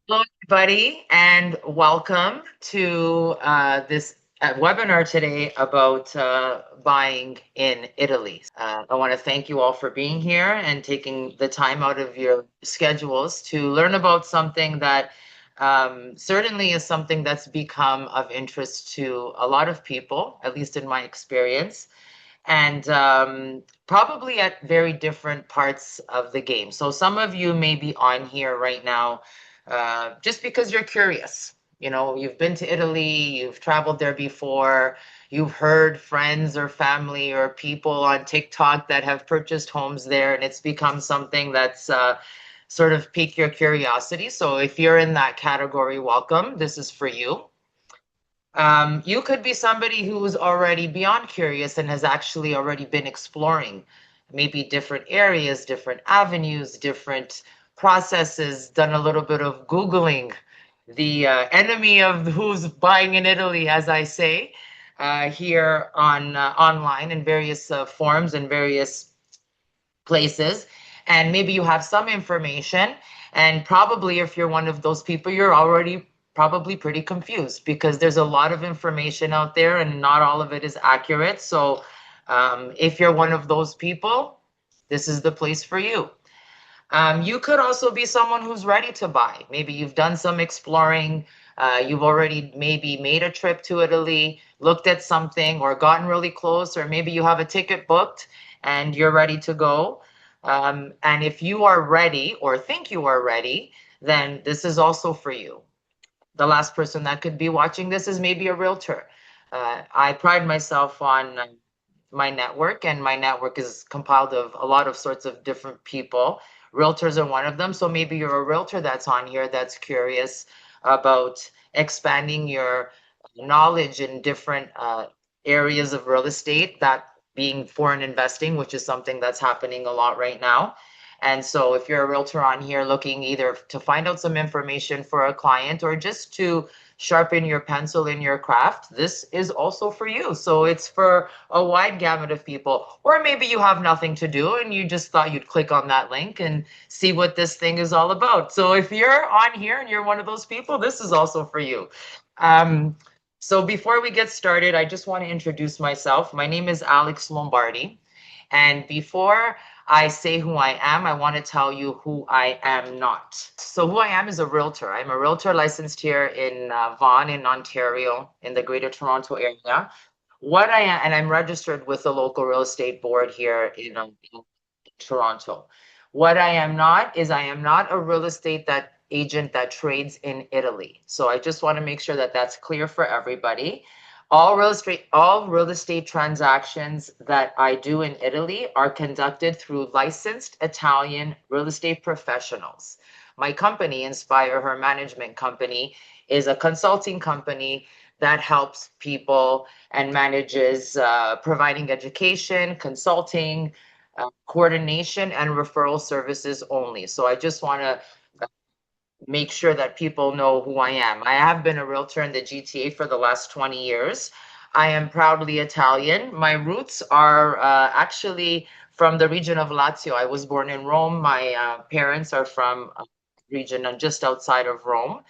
Hello, everybody, and welcome to this webinar today about buying in Italy. I want to thank you all for being here and taking the time out of your schedules to learn about something that certainly is something that's become of interest to a lot of people, at least in my experience, and probably at very different parts of the game. So some of you may be on here right now just because you're curious. You know, you've been to Italy, you've traveled there before, you've heard friends or family or people on TikTok that have purchased homes there, and it's become something that's sort of piqued your curiosity. So if you're in that category, welcome. This is for you. You could be somebody who's already beyond curious and has actually already been exploring maybe different areas, different avenues, different processes, done a little bit of Googling, the enemy of who's buying in Italy, as I say, here on online in various forms and various places. And maybe you have some information. And probably if you're one of those people, you're already probably pretty confused because there's a lot of information out there and not all of it is accurate. So if you're one of those people, this is the place for you. You could also be someone who's ready to buy. Maybe you've done some exploring. You've already maybe made a trip to Italy, looked at something, or gotten really close, or maybe you have a ticket booked and you're ready to go. And if you are ready or think you are ready, then this is also for you. The last person that could be watching this is maybe a realtor. I pride myself on my network, and my network is compiled of a lot of sorts of different people. Realtors are one of them. So maybe you're a realtor that's on here that's curious about expanding your knowledge in different areas of real estate, that being foreign investing, which is something that's happening a lot right now. And so if you're a realtor on here looking either to find out some information for a client or just to sharpen your pencil in your craft, this is also for you. So it's for a wide gamut of people. Or maybe you have nothing to do and you just thought you'd click on that link and see what this thing is all about. So if you're on here and you're one of those people, this is also for you. Um, so before we get started, I just want to introduce myself. My name is Alex Lombardi. And before I say who I am, I want to tell you who I am not. So who I am is a realtor. I'm a realtor licensed here in Vaughan in Ontario in the Greater Toronto area. What I am, and I'm registered with the local real estate board here in Toronto. What I am not is I am not a real estate that agent that trades in Italy. So I just want to make sure that that's clear for everybody. All real estate transactions that I do in Italy are conducted through licensed Italian real estate professionals. My company, Inspire Her Management Company, is a consulting company that helps people and manages providing education, consulting, coordination, and referral services only. So I just want to make sure that people know who I am. I have been a realtor in the GTA for the last 20 years. I am proudly Italian. My roots are actually from the region of Lazio. I was born in Rome. My parents are from a region just outside of Rome.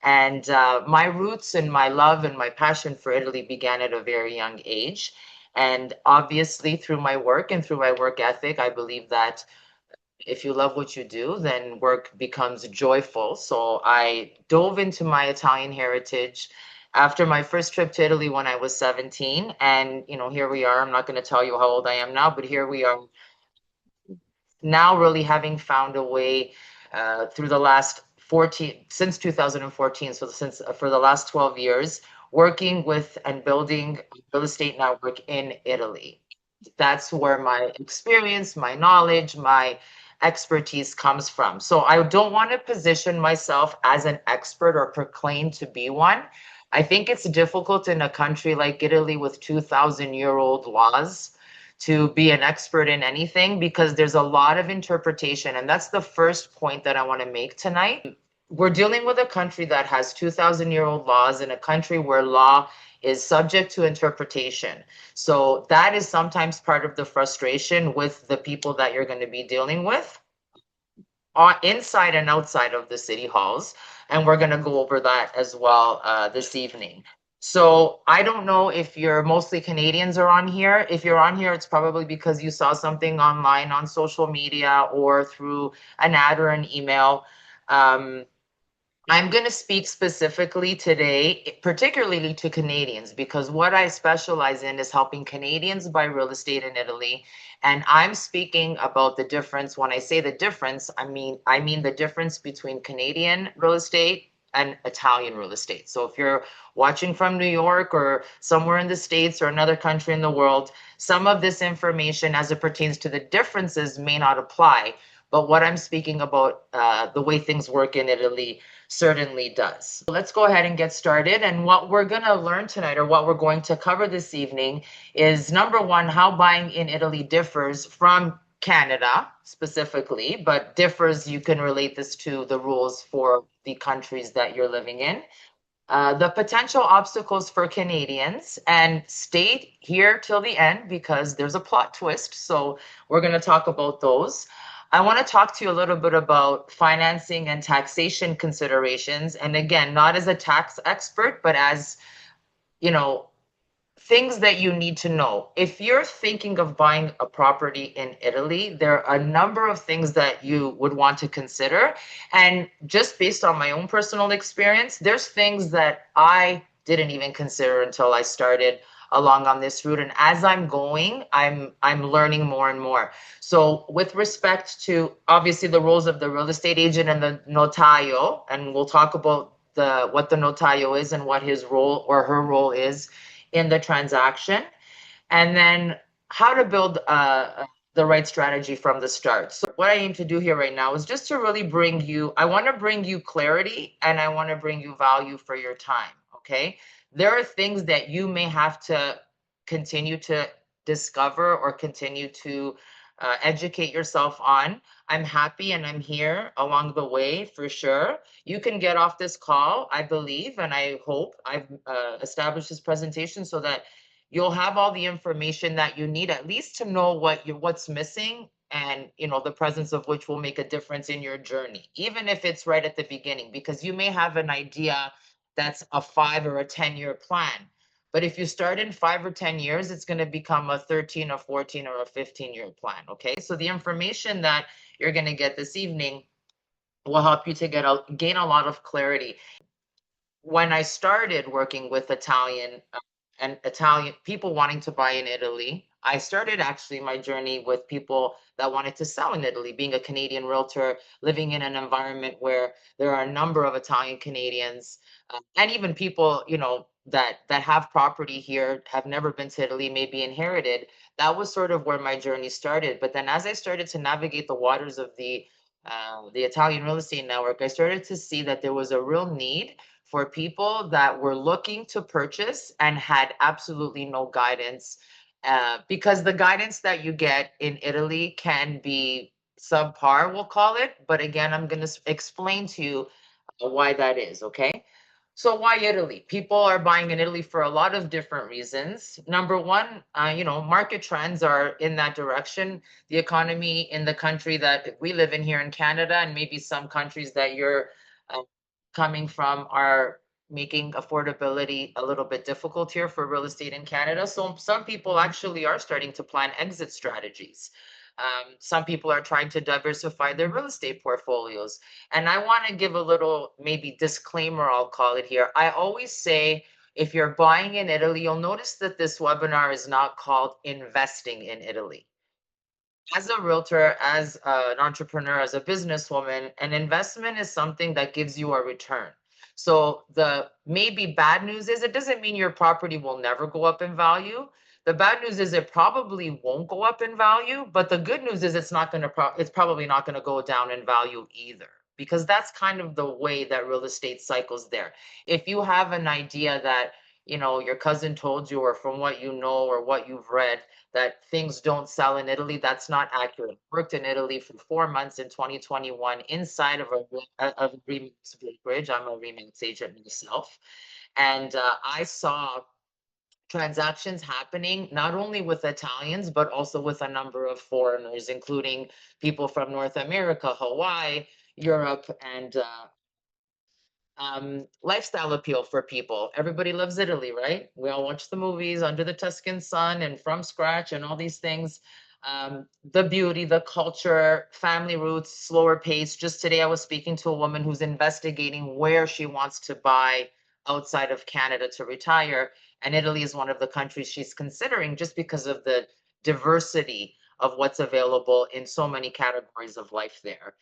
And my roots and my love and my passion for Italy began at a very young age. And obviously, through my work and through my work ethic, I believe that if you love what you do, then work becomes joyful. So I dove into my Italian heritage after my first trip to Italy when I was 17. And, here we are. I'm not going to tell you how old I am now, but here we are now, really having found a way through the last 14, since 2014. So since for the last 12 years, working with and building a real estate network in Italy. That's where my experience, my knowledge, my expertise comes from. So I don't want to position myself as an expert or proclaim to be one. I think it's difficult in a country like Italy with 2,000-year-old laws to be an expert in anything because there's a lot of interpretation. And that's the first point that I want to make tonight. We're dealing with a country that has 2,000-year-old laws, in a country where law is subject to interpretation. So that is sometimes part of the frustration with the people that you're going to be dealing with. inside and outside of the city halls. And we're going to go over that as well this evening. So I don't know if you're mostly Canadians are on here. If you're on here, it's probably because you saw something online on social media or through an ad or an email. Um, I'm going to speak specifically today, particularly to Canadians, because what I specialize in is helping Canadians buy real estate in Italy. And I'm speaking about the difference. When I say the difference, I mean the difference between Canadian real estate and Italian real estate. So if you're watching from New York or somewhere in the States or another country in the world, some of this information as it pertains to the differences may not apply. But what I'm speaking about, the way things work in Italy, certainly does. Let's go ahead and get started. And what we're going to learn tonight, or what we're going to cover this evening, is number one, how buying in Italy differs from Canada specifically, but differs, you can relate this to the rules for the countries that you're living in. The potential obstacles for Canadians, and stay here till the end because there's a plot twist. So we're going to talk about those. I want to talk to you a little bit about financing and taxation considerations. And again, not as a tax expert, but as, you know, things that you need to know. If you're thinking of buying a property in Italy, there are a number of things that you would want to consider. And just based on my own personal experience, there's things that I didn't even consider until I started along on this route. And as I'm going, I'm learning more and more. So with respect to obviously the roles of the real estate agent and the notaio, and we'll talk about the what the notaio is and what his role or her role is in the transaction, and then how to build the right strategy from the start. So what I aim to do here right now is just to really I want to bring you clarity and I want to bring you value for your time. Okay. There are things that you may have to continue to discover or continue to educate yourself on. I'm happy and I'm here along the way for sure. You can get off this call, I believe, and I hope I've established this presentation so that you'll have all the information that you need at least to know what's missing, and the presence of which will make a difference in your journey, even if it's right at the beginning, because you may have an idea that's a 5 or a 10 year plan. But if you start in 5 or 10 years, it's going to become a 13 or 14 or a 15-year plan. Okay. So the information that you're going to get this evening will help you to gain a lot of clarity. When I started working with Italian people wanting to buy in Italy, I started actually my journey with people that wanted to sell in Italy, being a Canadian realtor, living in an environment where there are a number of Italian Canadians, and even people, that have property here, have never been to Italy, maybe inherited. That was sort of where my journey started. But then as I started to navigate the waters of the Italian real estate network, I started to see that there was a real need for people that were looking to purchase and had absolutely no guidance, because the guidance that you get in Italy can be subpar, we'll call it. But again, I'm going to explain to you why that is, okay? So why Italy? People are buying in Italy for a lot of different reasons. Number one, market trends are in that direction. The economy in the country that we live in here in Canada, and maybe some countries that you're uh, coming from, are making affordability a little bit difficult here for real estate in Canada. So some people actually are starting to plan exit strategies. Some people are trying to diversify their real estate portfolios. And I want to give a little maybe disclaimer, I'll call it here. I always say, if you're buying in Italy, you'll notice that this webinar is not called Investing in Italy. As a realtor, as an entrepreneur, as a businesswoman, an investment is something that gives you a return. So the maybe bad news is, it doesn't mean your property will never go up in value. The bad news is it probably won't go up in value, but the good news is it's probably not going to go down in value either, because that's kind of the way that real estate cycles there. If you have an idea that, your cousin told you, or from what you know or what you've read, that things don't sell in Italy, that's not accurate. I worked in Italy for 4 months in 2021 inside of a Remax brokerage. I'm a Remax agent myself. And I saw transactions happening not only with Italians, but also with a number of foreigners, including people from North America, Hawaii, Europe, and lifestyle appeal for people. Everybody loves Italy, right? We all watch the movies Under the Tuscan Sun and From Scratch and all these things. The beauty, the culture, family roots, slower pace. Just today, I was speaking to a woman who's investigating where she wants to buy outside of Canada to retire. And Italy is one of the countries she's considering just because of the diversity of what's available in so many categories of life there.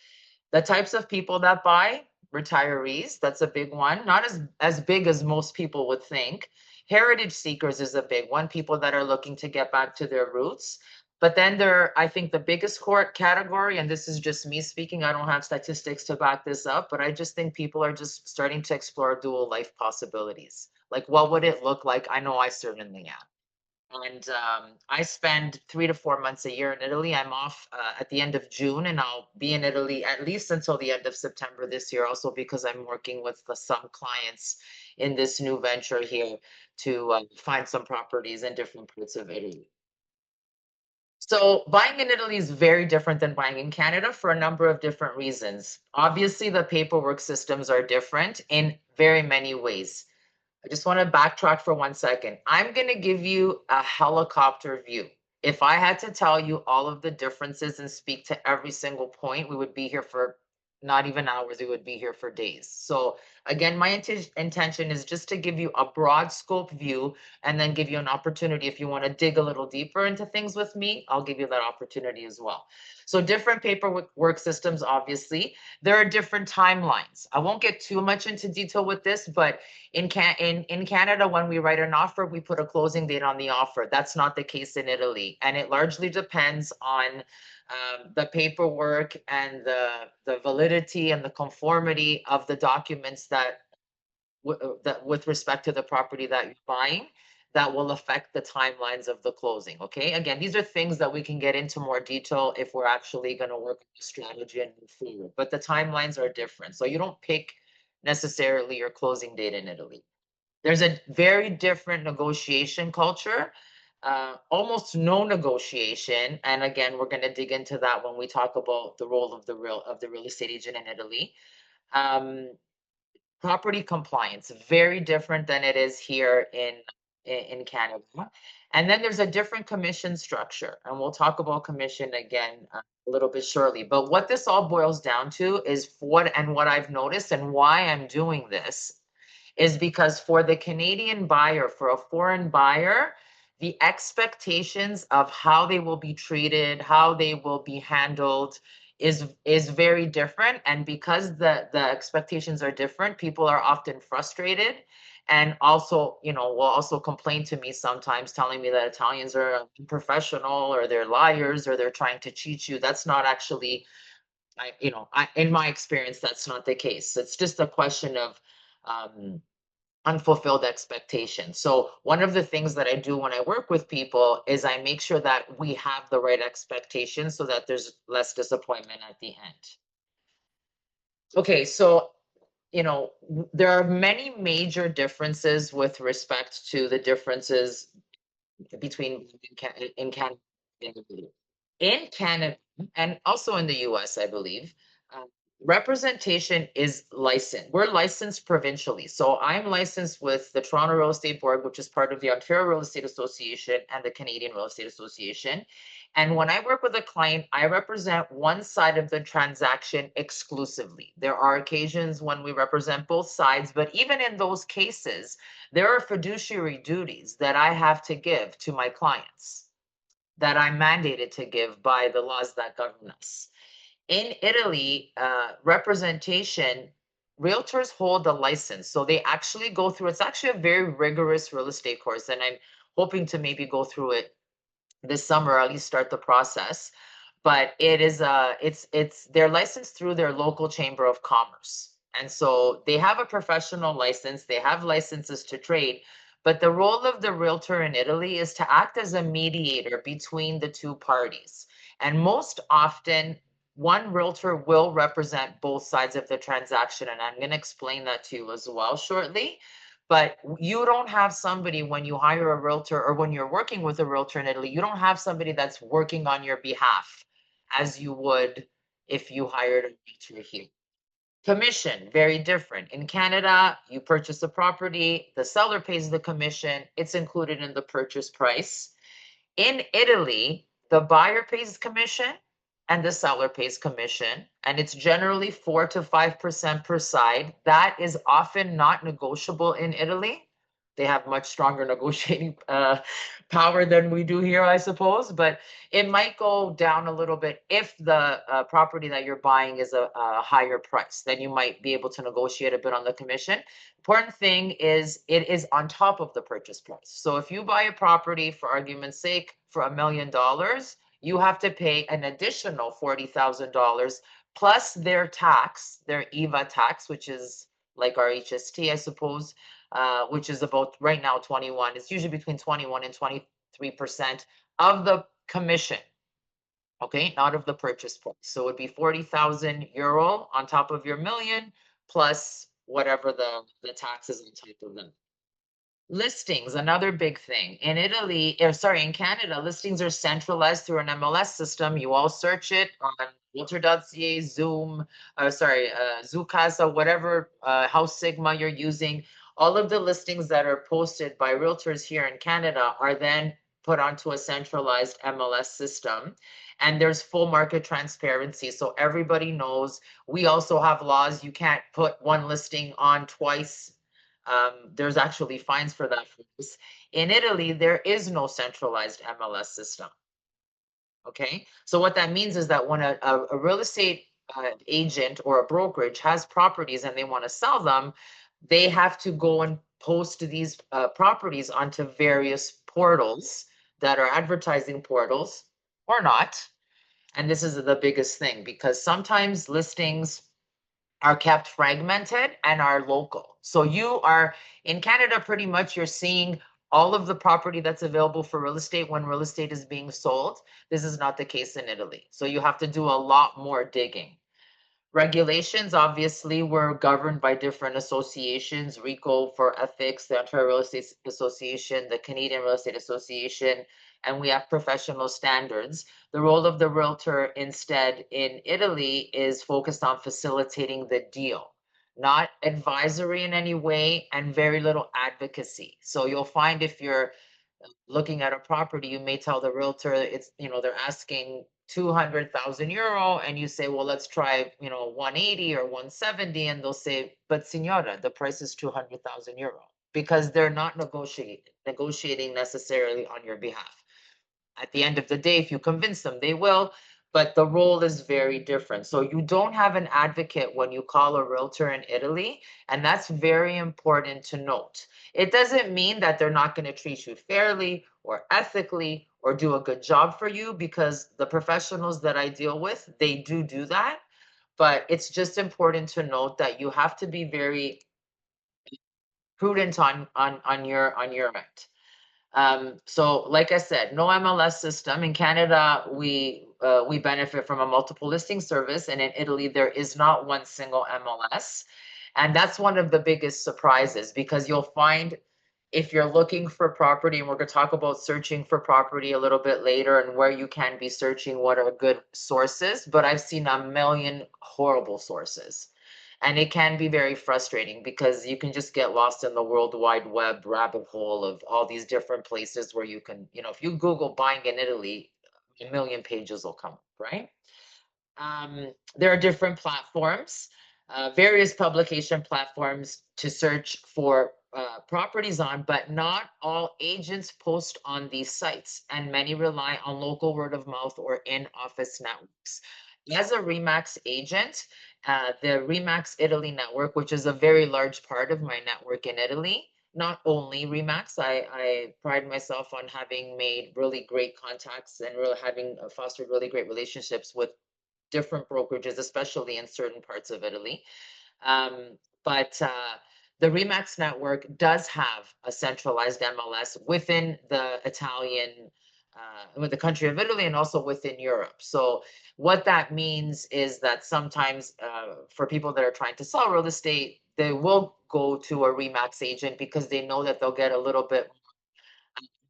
The types of people that buy, retirees, that's a big one. Not as big as most people would think. Heritage seekers is a big one, people that are looking to get back to their roots. But then there, I think the biggest court category, and this is just me speaking, I don't have statistics to back this up, but I just think people are just starting to explore dual life possibilities. Like, what would it look like? I know I certainly am. And I spend 3 to 4 months a year in Italy. I'm off at the end of June, and I'll be in Italy at least until the end of September this year, also because I'm working with some clients in this new venture here to find some properties in different parts of Italy. So, buying in Italy is very different than buying in Canada for a number of different reasons. Obviously, the paperwork systems are different in very many ways. I just want to backtrack for 1 second. I'm going to give you a helicopter view. If I had to tell you all of the differences and speak to every single point, we would be here for not even hours, we would be here for days. So, again, my intention is just to give you a broad scope view and then give you an opportunity. If you want to dig a little deeper into things with me, I'll give you that opportunity as well. So, different paperwork work systems, obviously. There are different timelines. I won't get too much into detail with this, but in Canada, when we write an offer, we put a closing date on the offer. That's not the case in Italy, and it largely depends on the paperwork and the validity and the conformity of the documents that with respect to the property that you're buying that will affect the timelines of the closing. Okay, again, these are things that we can get into more detail if we're actually going to work on the strategy and move forward, but the timelines are different, so you don't pick necessarily your closing date in Italy. There's a very different negotiation culture, almost no negotiation. And again, we're going to dig into that when we talk about the role of the real estate agent in Italy. Um, Property compliance, very different than it is here in Canada. And then there's a different commission structure, and we'll talk about commission again a little bit shortly. But what this all boils down to is what I've noticed and why I'm doing this is because for the Canadian buyer, for a foreign buyer, the expectations of how they will be treated, how they will be handled is very different. And because the expectations are different, people are often frustrated and also, will also complain to me sometimes telling me that Italians are unprofessional or they're liars or they're trying to cheat you. That's not actually in my experience, that's not the case. It's just a question of um, unfulfilled expectations. So one of the things that I do when I work with people is I make sure that we have the right expectations so that there's less disappointment at the end. Okay, so there are many major differences with respect to the differences between in Canada and Italy. In Canada and also in the US, I believe, um, representation is licensed. We're licensed provincially. So I'm licensed with the Toronto Real Estate Board, which is part of the Ontario Real Estate Association and the Canadian Real Estate Association. And when I work with a client, I represent one side of the transaction exclusively. There are occasions when we represent both sides, but even in those cases, there are fiduciary duties that I have to give to my clients that I'm mandated to give by the laws that govern us. In Italy, representation, realtors hold a license. So they actually go through, it's actually a very rigorous real estate course. And I'm hoping to maybe go through it this summer, or at least start the process. But it is it's they're licensed through their local chamber of commerce. And so they have a professional license, they have licenses to trade, but the role of the realtor in Italy is to act as a mediator between the two parties. And most often, one realtor will represent both sides of the transaction. And I'm going to explain that to you as well shortly. But you don't have somebody when you hire a realtor or when you're working with a realtor in Italy, you don't have somebody that's working on your behalf as you would if you hired a realtor here. Commission, very different. In Canada, you purchase a property, the seller pays the commission, it's included in the purchase price. In Italy, the buyer pays commission and the seller pays commission, and it's generally 4 to 5% per side. That is often not negotiable in Italy. They have much stronger negotiating power than we do here, I suppose, but it might go down a little bit if the property that you're buying is a higher price. Then you might be able to negotiate a bit on the commission. Important thing is it is on top of the purchase price. So if you buy a property, for argument's sake, for $1 million, you have to pay an additional $40,000 plus their tax, their EVA tax, which is like our HST, I suppose, which is about right now 21. It's usually between 21 and 23% of the commission. Okay, not of the purchase price. So it would be 40,000 euro on top of your million plus whatever the taxes on top of them. Listings, another big thing. In Italy, or sorry, in Canada, listings are centralized through an MLS system. You all search it on Realtor.ca, Zoom, Zoocasa, whatever House Sigma you're using. All of the listings that are posted by realtors here in Canada are then put onto a centralized MLS system. And there's full market transparency. So everybody knows. We also have laws. You can't put one listing on twice. There's actually fines for that. In Italy, there is no centralized MLS system. Okay, so what that means is that when a real estate agent or a brokerage has properties and they want to sell them, they have to go and post these properties onto various portals that are advertising portals or not. And this is the biggest thing because sometimes listings are kept fragmented and are local. So you are in Canada, pretty much you're seeing all of the property that's available for real estate when real estate is being sold. This is not the case in Italy. So you have to do a lot more digging. Regulations, obviously, were governed by different associations, RICO for ethics, the Ontario Real Estate Association, the Canadian Real Estate Association, and we have professional standards. The role of the realtor instead in Italy is focused on facilitating the deal, not advisory in any way, and very little advocacy. So you'll find if you're looking at a property, you may tell the realtor it's, they're asking 200,000 euro, and you say, well, let's try, 180 or 170, and they'll say, but signora, the price is 200,000 euro because they're not negotiating necessarily on your behalf. At the end of the day, if you convince them, they will, but the role is very different. So you don't have an advocate when you call a realtor in Italy, and that's very important to note. It doesn't mean that they're not going to treat you fairly or ethically or do a good job for you, because the professionals that I deal with, they do that. But it's just important to note that you have to be very prudent on your end. So like I said, no MLS system. In Canada, we benefit from a multiple listing service, and in Italy, there is not one single MLS. And that's one of the biggest surprises, because you'll find if you're looking for property, and we're going to talk about searching for property a little bit later and where you can be searching, what are good sources, but I've seen a million horrible sources. And it can be very frustrating because you can just get lost in the World Wide Web rabbit hole of all these different places where you can, if you Google buying in Italy, a million pages will come up, right? There are different platforms, various publication platforms to search for properties on, but not all agents post on these sites, and many rely on local word of mouth or in-office networks. As a Remax agent, the Remax Italy network, which is a very large part of my network in Italy, not only Remax, I pride myself on having made really great contacts and really having fostered really great relationships with different brokerages, especially in certain parts of Italy. But the Remax network does have a centralized MLS within the with the country of Italy, and also within Europe. So what that means is that sometimes for people that are trying to sell real estate, they will go to a Remax agent because they know that they'll get a little bit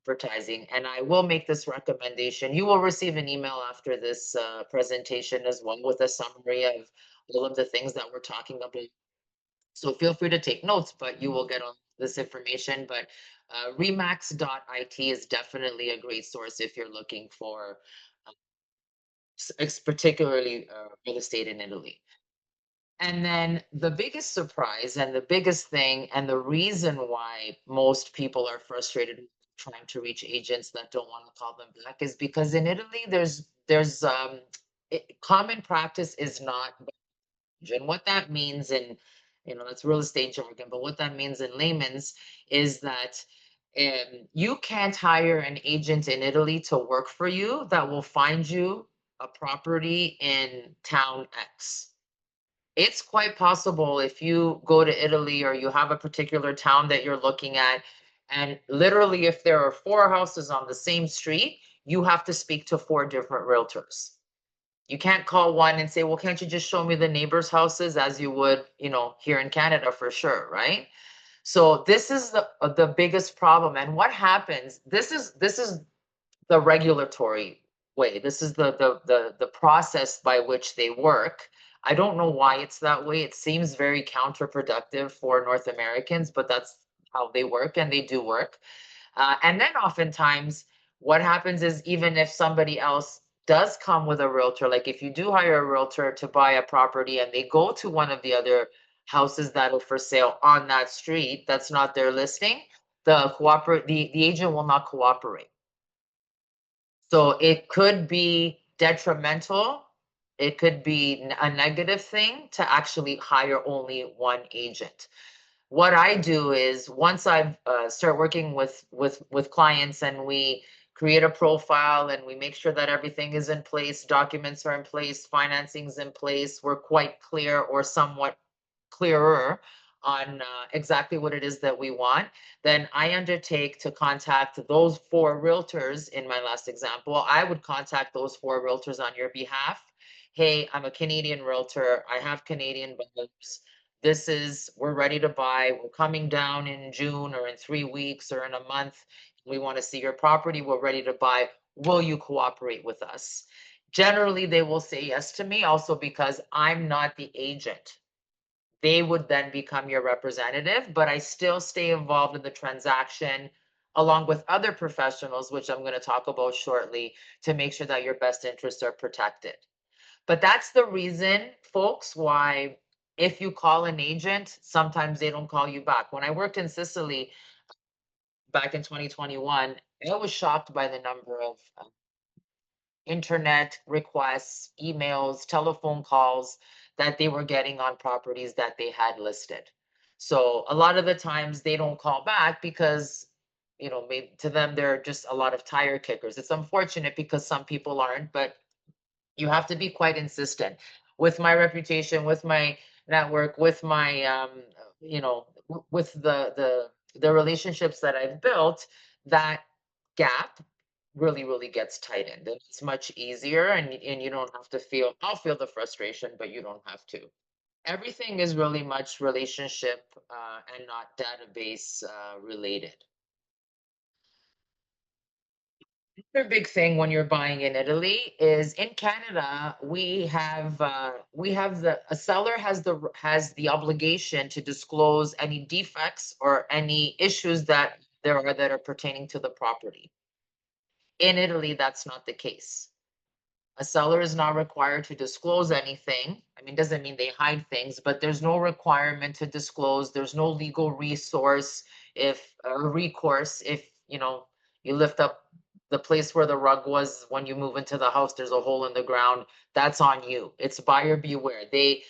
advertising. And I will make this recommendation. You will receive an email after this presentation as well with a summary of all of the things that we're talking about. So feel free to take notes, but you will get all this information. But remax.it is definitely a great source if you're looking for particularly real estate in Italy. And then the biggest surprise and the biggest thing, and the reason why most people are frustrated trying to reach agents that don't want to call them back is because in Italy, common practice is not. And what that means in, that's real estate jargon, but what that means in layman's is that you can't hire an agent in Italy to work for you that will find you a property in town X. It's quite possible if you go to Italy or you have a particular town that you're looking at, and literally, if there are four houses on the same street, you have to speak to four different realtors. You can't call one and say, well, can't you just show me the neighbors' houses as you would, here in Canada for sure, right? So this is the biggest problem. And what happens, this is the regulatory way. This is the process by which they work. I don't know why it's that way. It seems very counterproductive for North Americans, but that's how they work, and they do work. And then oftentimes, what happens is even if somebody else does come with a realtor, like if you do hire a realtor to buy a property and they go to one of the other houses that are for sale on that street, that's not their listing, the agent will not cooperate. So it could be detrimental. It could be a negative thing to actually hire only one agent. What I do is once I've start working with clients and we create a profile and we make sure that everything is in place, documents are in place, financing's in place, we're quite clear or somewhat clearer on exactly what it is that we want, then I undertake to contact those four realtors. In my last example, I would contact those four realtors on your behalf. Hey, I'm a Canadian realtor. I have Canadian buyers. We're ready to buy. We're coming down in June or in 3 weeks or in a month. We want to see your property. We're ready to buy. Will you cooperate with us? Generally, they will say yes to me, also because I'm not the agent. They would then become your representative, but I still stay involved in the transaction along with other professionals, which I'm going to talk about shortly, to make sure that your best interests are protected. But that's the reason, folks, why if you call an agent, sometimes they don't call you back. When I worked in Sicily back in 2021, I was shocked by the number of internet requests, emails, telephone calls that they were getting on properties that they had listed. So a lot of the times they don't call back because, maybe to them they're just a lot of tire kickers. It's unfortunate because some people aren't, but you have to be quite insistent. With my reputation, with my network, with my with the relationships that I've built, that gap really gets tightened, and it's much easier, and you don't have to feel. I'll feel the frustration, but you don't have to. Everything is really much relationship and not database related. Another big thing when you're buying in Italy is in Canada, we have a seller has the obligation to disclose any defects or any issues that there are that are pertaining to the property. In Italy, that's not the case. A seller is not required to disclose anything. I mean, doesn't mean they hide things, but there's no requirement to disclose. There's no legal resource if or recourse if you lift up the place where the rug was when you move into the house. There's a hole in the ground. That's on you. It's buyer beware. They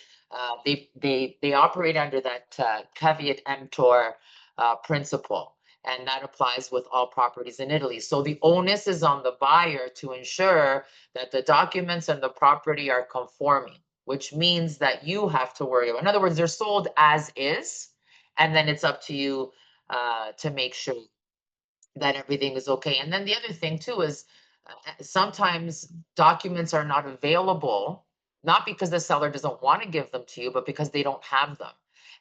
operate under that caveat emptor principle, and that applies with all properties in Italy. So the onus is on the buyer to ensure that the documents and the property are conforming, which means that you have to worry about. In other words, they're sold as is, and then it's up to you to make sure that everything is okay. And then the other thing too is sometimes documents are not available, not because the seller doesn't want to give them to you, but because they don't have them.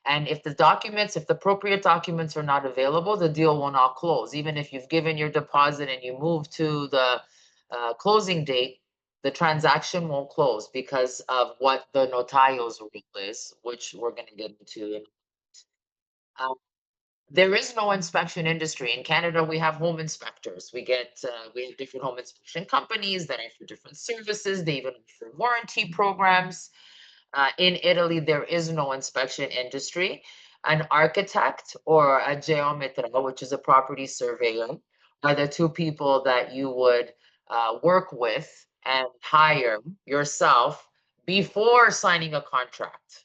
And if the appropriate documents are not available, the deal will not close. Even if you've given your deposit and you move to the closing date, the transaction won't close because of what the notaio's rule is, which we're going to get into. Um, there is no inspection industry in Canada. We have home inspectors. We have different home inspection companies that offer different services. They even offer warranty programs. In Italy, there is no inspection industry. An architect or a geometra, which is a property surveyor, are the two people that you would work with and hire yourself before signing a contract.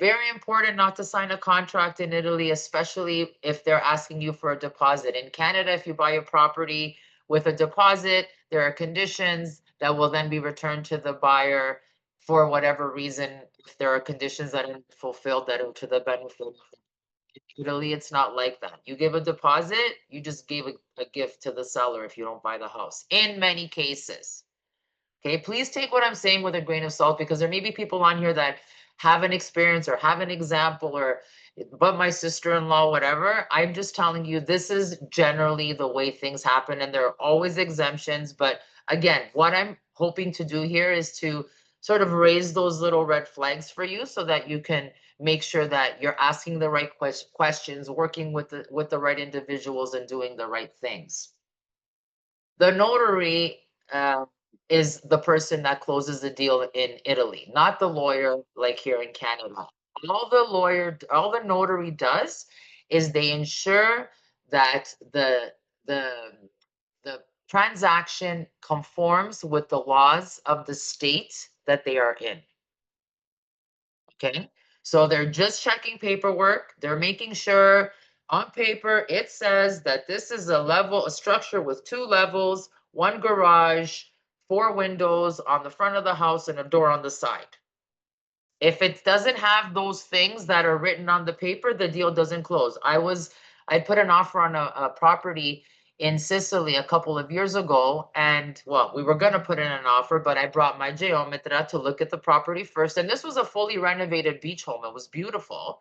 Very important not to sign a contract in Italy, especially if they're asking you for a deposit. In Canada, if you buy a property with a deposit, there are conditions that will then be returned to the buyer for whatever reason. If there are conditions that are fulfilled that are to the benefit of Italy, it's not like that. You give a deposit, you just gave a gift to the seller if you don't buy the house, in many cases. Okay, please take what I'm saying with a grain of salt because there may be people on here that have an experience or have an example or but my sister-in-law, whatever. I'm just telling you this is generally the way things happen and there are always exemptions. But again, what I'm hoping to do here is to sort of raise those little red flags for you so that you can make sure that you're asking the right questions, working with the right individuals and doing the right things. The notary is the person that closes the deal in Italy, not the lawyer like here in Canada. All the notary does is they ensure that the the transaction conforms with the laws of the state that they are in. Okay. So they're just checking paperwork. They're making sure on paper it says that this is a structure with 2 levels, one garage, 4 windows on the front of the house, and a door on the side. If it doesn't have those things that are written on the paper, the deal doesn't close. I put an offer on a property in Sicily a couple of years ago, and well, we were gonna put in an offer, but I brought my geometra to look at the property first, and this was a fully renovated beach home. It was beautiful.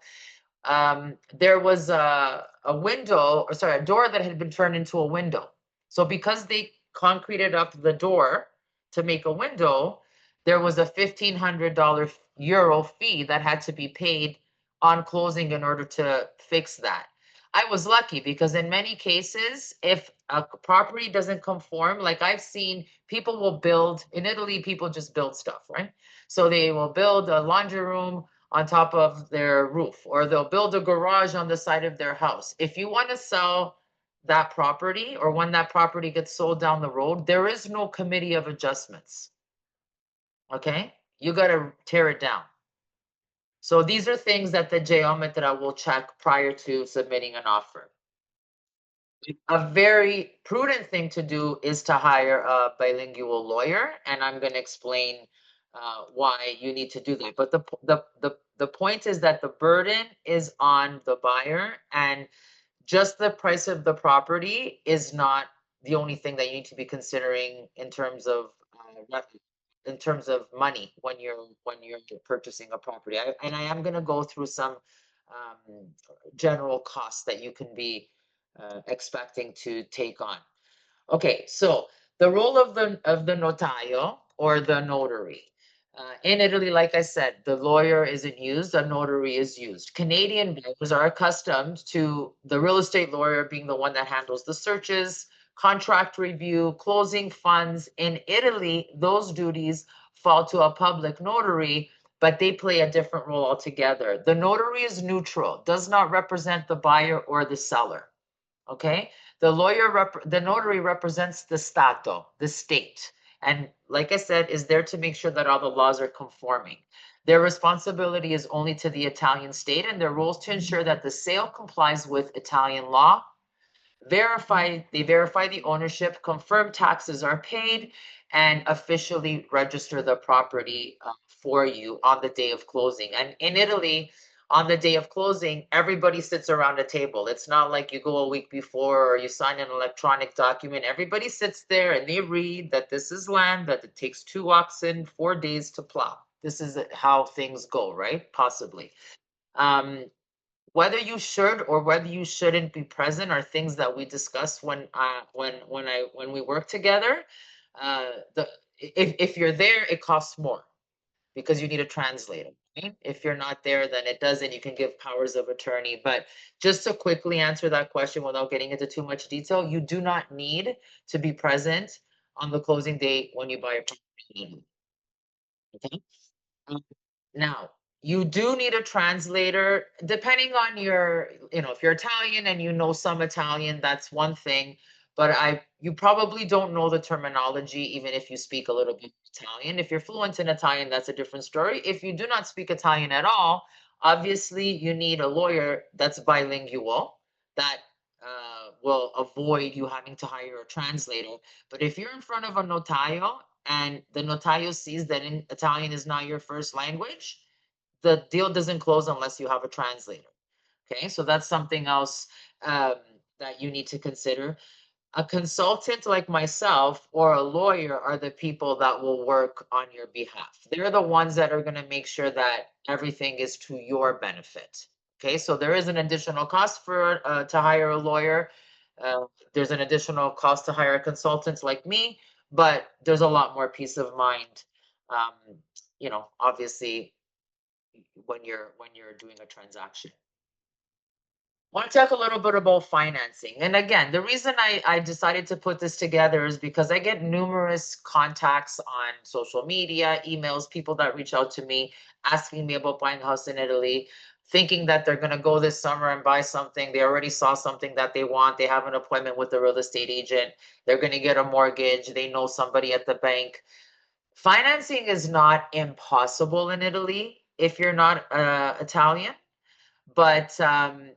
There was a window, or sorry, a door that had been turned into a window. So because they concreted up the door to make a window, there was a €1,500 fee that had to be paid on closing in order to fix that. I was lucky because in many cases, if a property doesn't conform, like I've seen people will build in Italy, people just build stuff, right? So they will build a laundry room on top of their roof, or they'll build a garage on the side of their house. If you want to sell that property, or when that property gets sold down the road, there is no committee of adjustments. Okay? You got to tear it down. So these are things that the geometra will check prior to submitting an offer. A very prudent thing to do is to hire a bilingual lawyer, and I'm going to explain why you need to do that. But the point is that the burden is on the buyer, and just the price of the property is not the only thing that you need to be considering in terms of money when you're purchasing a property. And I am going to go through some general costs that you can be expecting to take on. Okay, so the role of the notaio or the notary. In Italy, like I said, the lawyer isn't used, a notary is used. Canadian buyers are accustomed to the real estate lawyer being the one that handles the searches, contract review, closing funds. In Italy, those duties fall to a public notary, but they play a different role altogether. The notary is neutral, does not represent the buyer or the seller. Okay, the notary represents the stato, the state, and like I said, is there to make sure that all the laws are conforming. Their responsibility is only to the Italian state, and their role is to ensure that the sale complies with Italian law. They verify the ownership, confirm taxes are paid, and officially register the property for you on the day of closing. And in Italy, on the day of closing, everybody sits around a table. It's not like you go a week before or you sign an electronic document. Everybody sits there and they read that this is land, that it takes 2 oxen, 4 days to plow. This is how things go, right? Possibly. Um, whether you should or whether you shouldn't be present are things that we discuss when we work together. The if you're there, it costs more because you need a translator. Right? If you're not there, then it doesn't. You can give powers of attorney. But just to quickly answer that question without getting into too much detail, you do not need to be present on the closing date when you buy a property. Okay. Um, Now, you do need a translator, depending on your, if you're Italian and you know some Italian, that's one thing. But you probably don't know the terminology, even if you speak a little bit Italian. If you're fluent in Italian, that's a different story. If you do not speak Italian at all, obviously you need a lawyer that's bilingual that will avoid you having to hire a translator. But if you're in front of a notaio and the notaio sees that in Italian is not your first language, the deal doesn't close unless you have a translator. Okay, so that's something else um, that you need to consider. A consultant like myself or a lawyer are the people that will work on your behalf. They're the ones that are going to make sure that everything is to your benefit. Okay, so there is an additional cost for to hire a lawyer. Uh, there's an additional cost to hire a consultant like me, but there's a lot more peace of mind. Um, obviously, when you're doing a transaction. Want to talk a little bit about financing. And again, the reason I decided to put this together is because I get numerous contacts on social media, emails, people that reach out to me asking me about buying a house in Italy, thinking that they're going to go this summer and buy something. They already saw something that they want. They have an appointment with a real estate agent. They're going to get a mortgage. They know somebody at the bank. Financing is not impossible in Italy if you're not Italian, but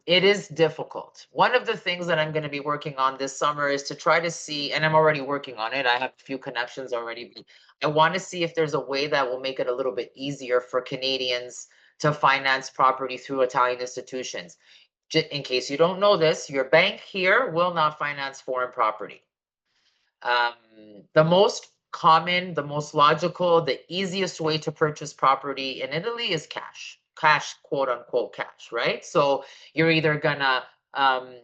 it is difficult. One of the things that I'm going to be working on this summer is to try to see, and I'm already working on it. I have a few connections already. But I want to see if there's a way that will make it a little bit easier for Canadians to finance property through Italian institutions. In case you don't know this, your bank here will not finance foreign property. Um, the most common, the most logical, the easiest way to purchase property in Italy is cash, quote unquote cash, right? So you're either gonna um,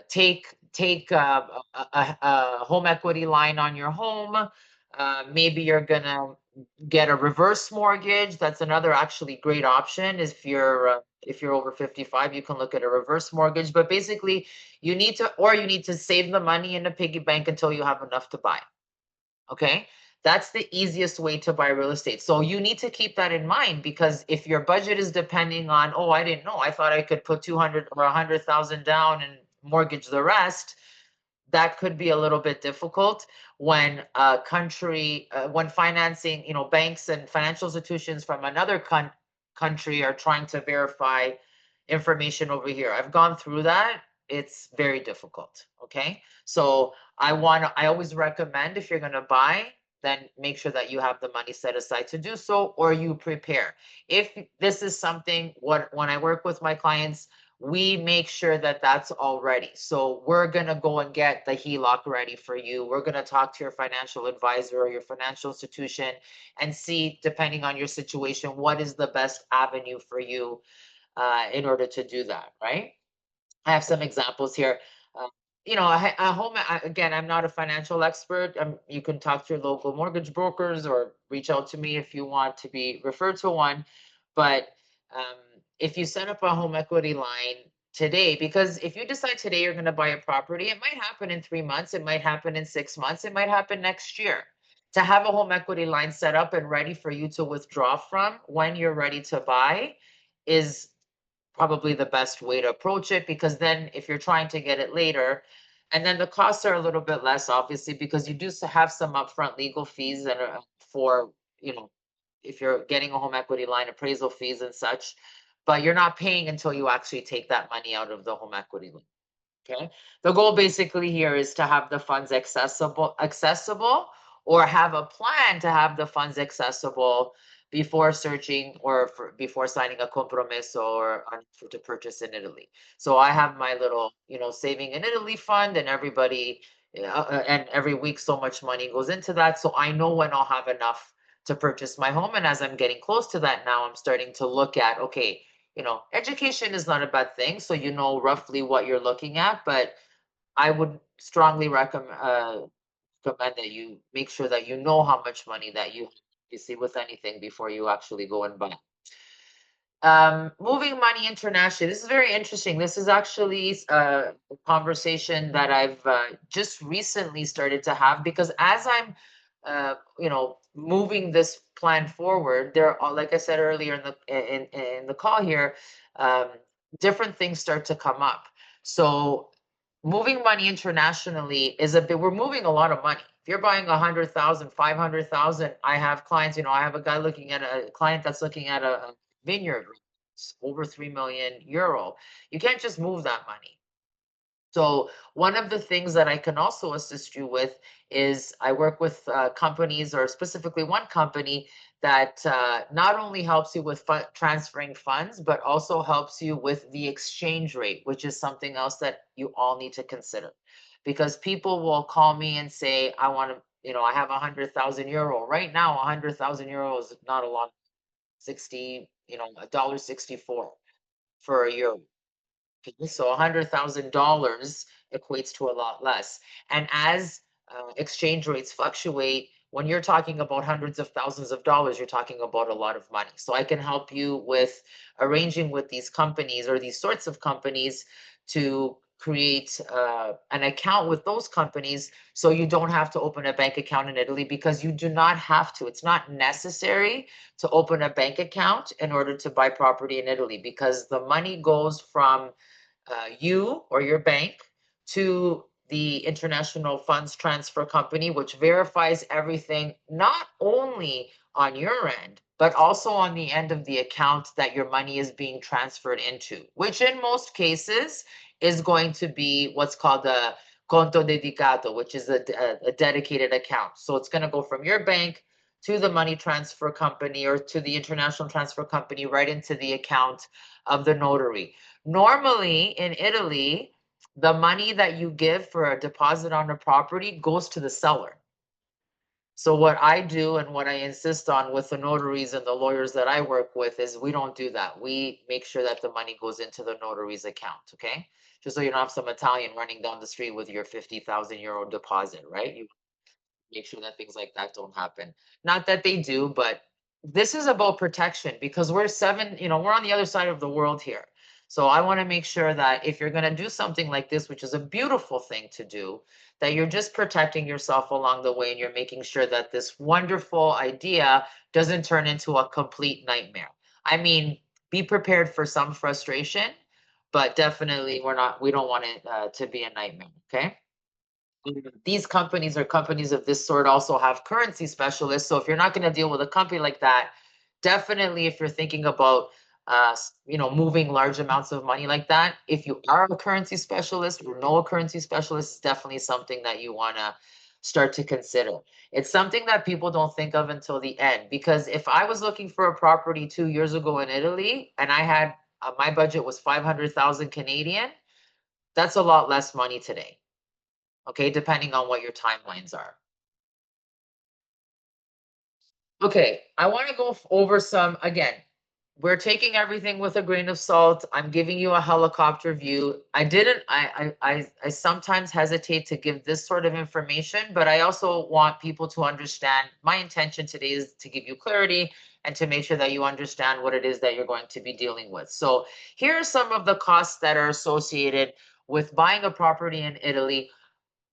take a home equity line on your home. Maybe you're gonna get a reverse mortgage. That's another actually great option. If you're over 55, you can look at a reverse mortgage. But basically, you need to save the money in a piggy bank until you have enough to buy. Okay. That's the easiest way to buy real estate. So you need to keep that in mind because if your budget is depending on, oh, I didn't know, I thought I could put 200 or 100,000 down and mortgage the rest, that could be a little bit difficult when when financing, banks and financial institutions from another country are trying to verify information over here. I've gone through that. It's very difficult. Okay. So I always recommend if you're going to buy, then make sure that you have the money set aside to do so, or you prepare. If this is something, when I work with my clients, we make sure that that's all ready. So we're going to go and get the HELOC ready for you. We're going to talk to your financial advisor or your financial institution and see, depending on your situation, what is the best avenue for you in order to do that, right? I have some examples here. Uh, a home, again, I'm not a financial expert. You can talk to your local mortgage brokers or reach out to me if you want to be referred to one. But um, if you set up a home equity line today, because if you decide today you're going to buy a property, it might happen in 3 months, it might happen in 6 months, it might happen next year. To have a home equity line set up and ready for you to withdraw from when you're ready to buy is probably the best way to approach it, because then if you're trying to get it later, and then the costs are a little bit less obviously because you do have some upfront legal fees that are for, you know if you're getting a home equity line, appraisal fees and such, but you're not paying until you actually take that money out of the home equity line. Okay. The goal basically here is to have the funds accessible, or have a plan to have the funds accessible before searching or before signing a compromesso or to purchase in Italy. So I have my little, saving in Italy fund, and and every week so much money goes into that. So I know when I'll have enough to purchase my home. And as I'm getting close to that now, I'm starting to look at, okay, education is not a bad thing, so you know roughly what you're looking at, but I would strongly recommend that you make sure that you know how much money that you see with anything before you actually go and buy. Moving money internationally. This is very interesting. This is actually a conversation that I've just recently started to have because as I'm, moving this plan forward, there are, like I said earlier in the call here, um, different things start to come up. So moving money internationally is a bit, we're moving a lot of money. If you're buying 100,000, 500,000, I have clients, I have a client that's looking at a vineyard, it's over 3 million euro. You can't just move that money. So one of the things that I can also assist you with is I work with companies, or specifically one company that not only helps you with transferring funds, but also helps you with the exchange rate, which is something else that you all need to consider. Because people will call me and say, I want to, I have 100,000 euro. Right now, 100,000 euro is not a lot, 60, a dollar 64 for a euro. Okay, so $100,000 equates to a lot less. And as exchange rates fluctuate, when you're talking about hundreds of thousands of dollars, you're talking about a lot of money. So I can help you with arranging with these companies or these sorts of companies to create an account with those companies so you don't have to open a bank account in Italy, because you do not have to. It's not necessary to open a bank account in order to buy property in Italy, because the money goes from you or your bank to the international funds transfer company, which verifies everything not only on your end, but also on the end of the account that your money is being transferred into, which in most cases is going to be what's called a conto dedicato, which is a dedicated account. So it's going to go from your bank to the money transfer company or to the international transfer company right into the account of the notary. Normally in Italy, the money that you give for a deposit on a property goes to the seller. So what I do and what I insist on with the notaries and the lawyers that I work with is we don't do that. We make sure that the money goes into the notary's account, okay? Just so you don't have some Italian running down the street with your 50,000 euro deposit, right? You make sure that things like that don't happen. Not that they do, but this is about protection, because we're on the other side of the world here. So I want to make sure that if you're going to do something like this, which is a beautiful thing to do, that you're just protecting yourself along the way and you're making sure that this wonderful idea doesn't turn into a complete nightmare. I mean, be prepared for some frustration, but definitely we don't want it to be a nightmare, okay? These companies or companies of this sort also have currency specialists. So if you're not going to deal with a company like that, definitely if you're thinking about moving large amounts of money like that, if you are a currency specialist or know a currency specialist, it's definitely something that you want to start to consider. It's something that people don't think of until the end, because if I was looking for a property 2 years ago in Italy and I had my budget was 500,000 Canadian, that's a lot less money today, okay, depending on what your timelines are. Okay, I want to go over some again. We're taking everything with a grain of salt. I'm giving you a helicopter view. I didn't I sometimes hesitate to give this sort of information, but I also want people to understand my intention today is to give you clarity and to make sure that you understand what it is that you're going to be dealing with. So, here are some of the costs that are associated with buying a property in Italy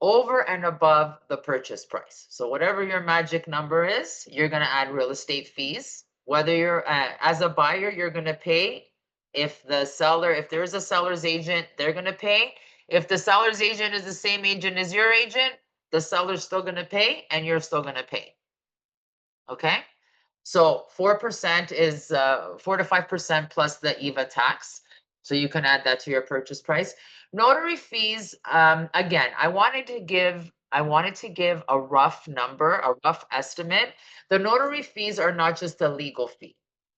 over and above the purchase price. So whatever your magic number is, you're going to add real estate fees. Whether you're as a buyer, you're going to pay. If there is a seller's agent, they're going to pay. If the seller's agent is the same agent as your agent, the seller's still going to pay and you're still going to pay. Okay? So 4% is 4 to 5% plus the EVA tax. So you can add that to your purchase price. Notary fees, again, I wanted to give a rough number, a rough estimate. The notary fees are not just a legal fee.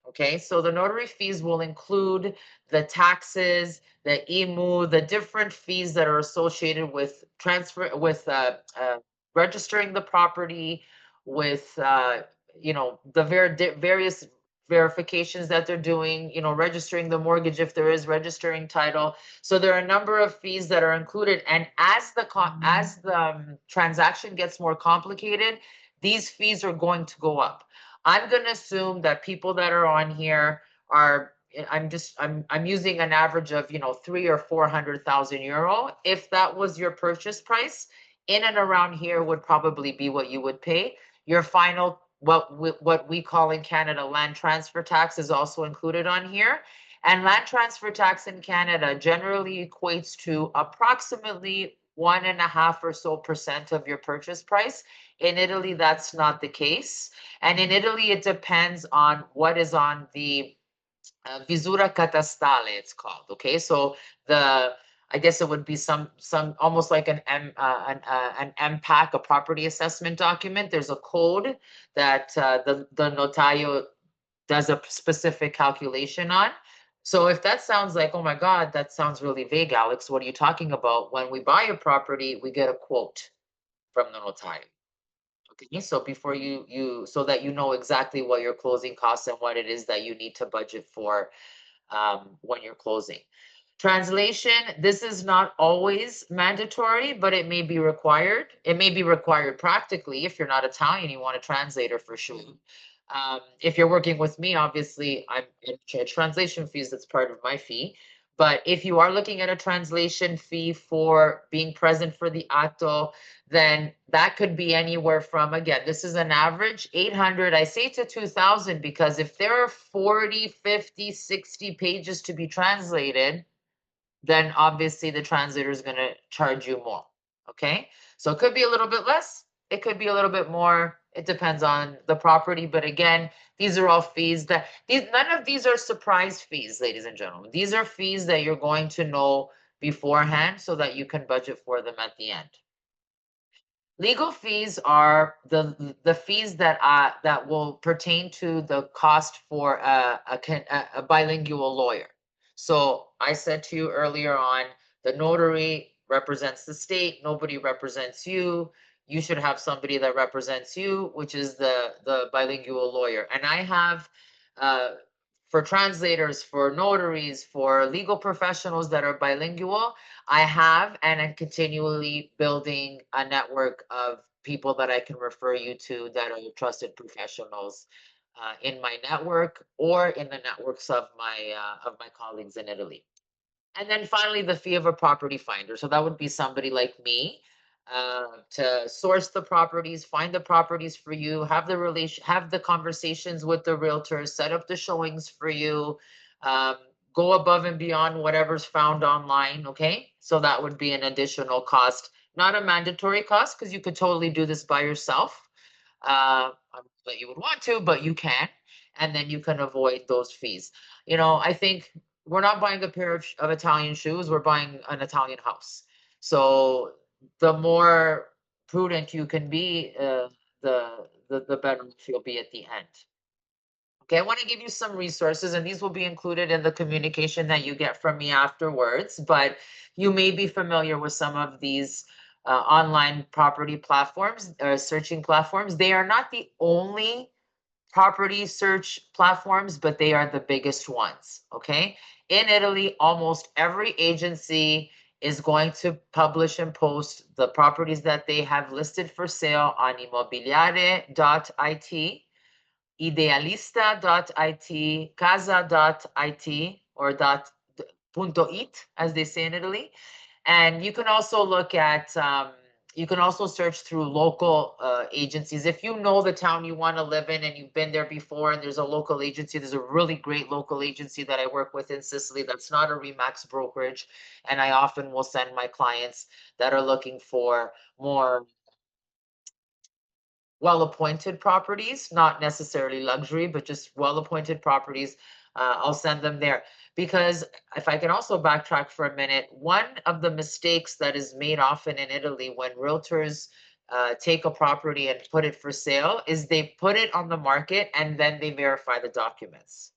Okay, so the notary fees will include the taxes, the IMU, the different fees that are associated with registering the property, with the various verifications that they're doing, registering the mortgage if there is, registering title. So there are a number of fees that are included. And as the transaction gets more complicated, these fees are going to go up. I'm going to assume that people that are on here are, I'm using an average of, 300,000 or 400,000 euro. If that was your purchase price, in and around here would probably be what you would pay. Your final, what we call in Canada land transfer tax, is also included on here. And land transfer tax in Canada generally equates to approximately 1.5% of your purchase price. In Italy, that's not the case. And in Italy, it depends on what is on the visura catastale, it's called. Okay, so the I guess it would be some almost like an MPAC, a property assessment document. There's a code that the notaio does a specific calculation on. So if that sounds like, oh my God, that sounds really vague, Alex, what are you talking about? When we buy a property, we get a quote from the notaio. Okay, so before so that you know exactly what your closing costs and what it is that you need to budget for when you're closing. Translation, this is not always mandatory, but it may be required. It may be required practically. If you're not Italian, you want a translator for sure. If you're working with me, obviously, I'm in translation fees, that's part of my fee. But if you are looking at a translation fee for being present for the atto, then that could be anywhere from, again, this is an average, 800, I say to 2,000, because if there are 40, 50, 60 pages to be translated, then obviously the translator is going to charge you more. Okay, so it could be a little bit less, it could be a little bit more. It depends on the property, but again, these are all fees that none of these are surprise fees, ladies and gentlemen. These are fees that you're going to know beforehand so that you can budget for them at the end. Legal fees are the fees that will pertain to the cost for a bilingual lawyer. So I said to you earlier on, the notary represents the state, nobody represents you. You should have somebody that represents you, which is the bilingual lawyer. And I have for translators, for notaries, for legal professionals that are bilingual, I have and I'm continually building a network of people that I can refer you to that are trusted professionals in my network or in the networks of my colleagues in Italy. And then finally, the fee of a property finder. So that would be somebody like me to source the properties, find the properties for you, have the conversations with the realtors, set up the showings for you, um, go above and beyond whatever's found online. Okay, so that would be an additional cost, not a mandatory cost, because you could totally do this by yourself. That you would want to, but you can, and then you can avoid those fees. I think we're not buying a pair of Italian shoes, we're buying an Italian house. So the more prudent you can be, the better you'll be at the end. Okay, I want to give you some resources, and these will be included in the communication that you get from me afterwards. But you may be familiar with some of these online property platforms or searching platforms. They are not the only property search platforms, but they are the biggest ones. Okay. In Italy, almost every agency is going to publish and post the properties that they have listed for sale on immobiliare.it, idealista.it, casa.it, or .it, as they say in Italy. And you can also look at, you can also search through local agencies. If you know the town you want to live in and you've been there before and there's a local agency, there's a really great local agency that I work with in Sicily that's not a Remax brokerage. And I often will send my clients that are looking for more well-appointed properties, not necessarily luxury, but just well-appointed properties. I'll send them there. Because if I can also backtrack for a minute, one of the mistakes that is made often in Italy when realtors take a property and put it for sale is they put it on the market and then they verify the documents.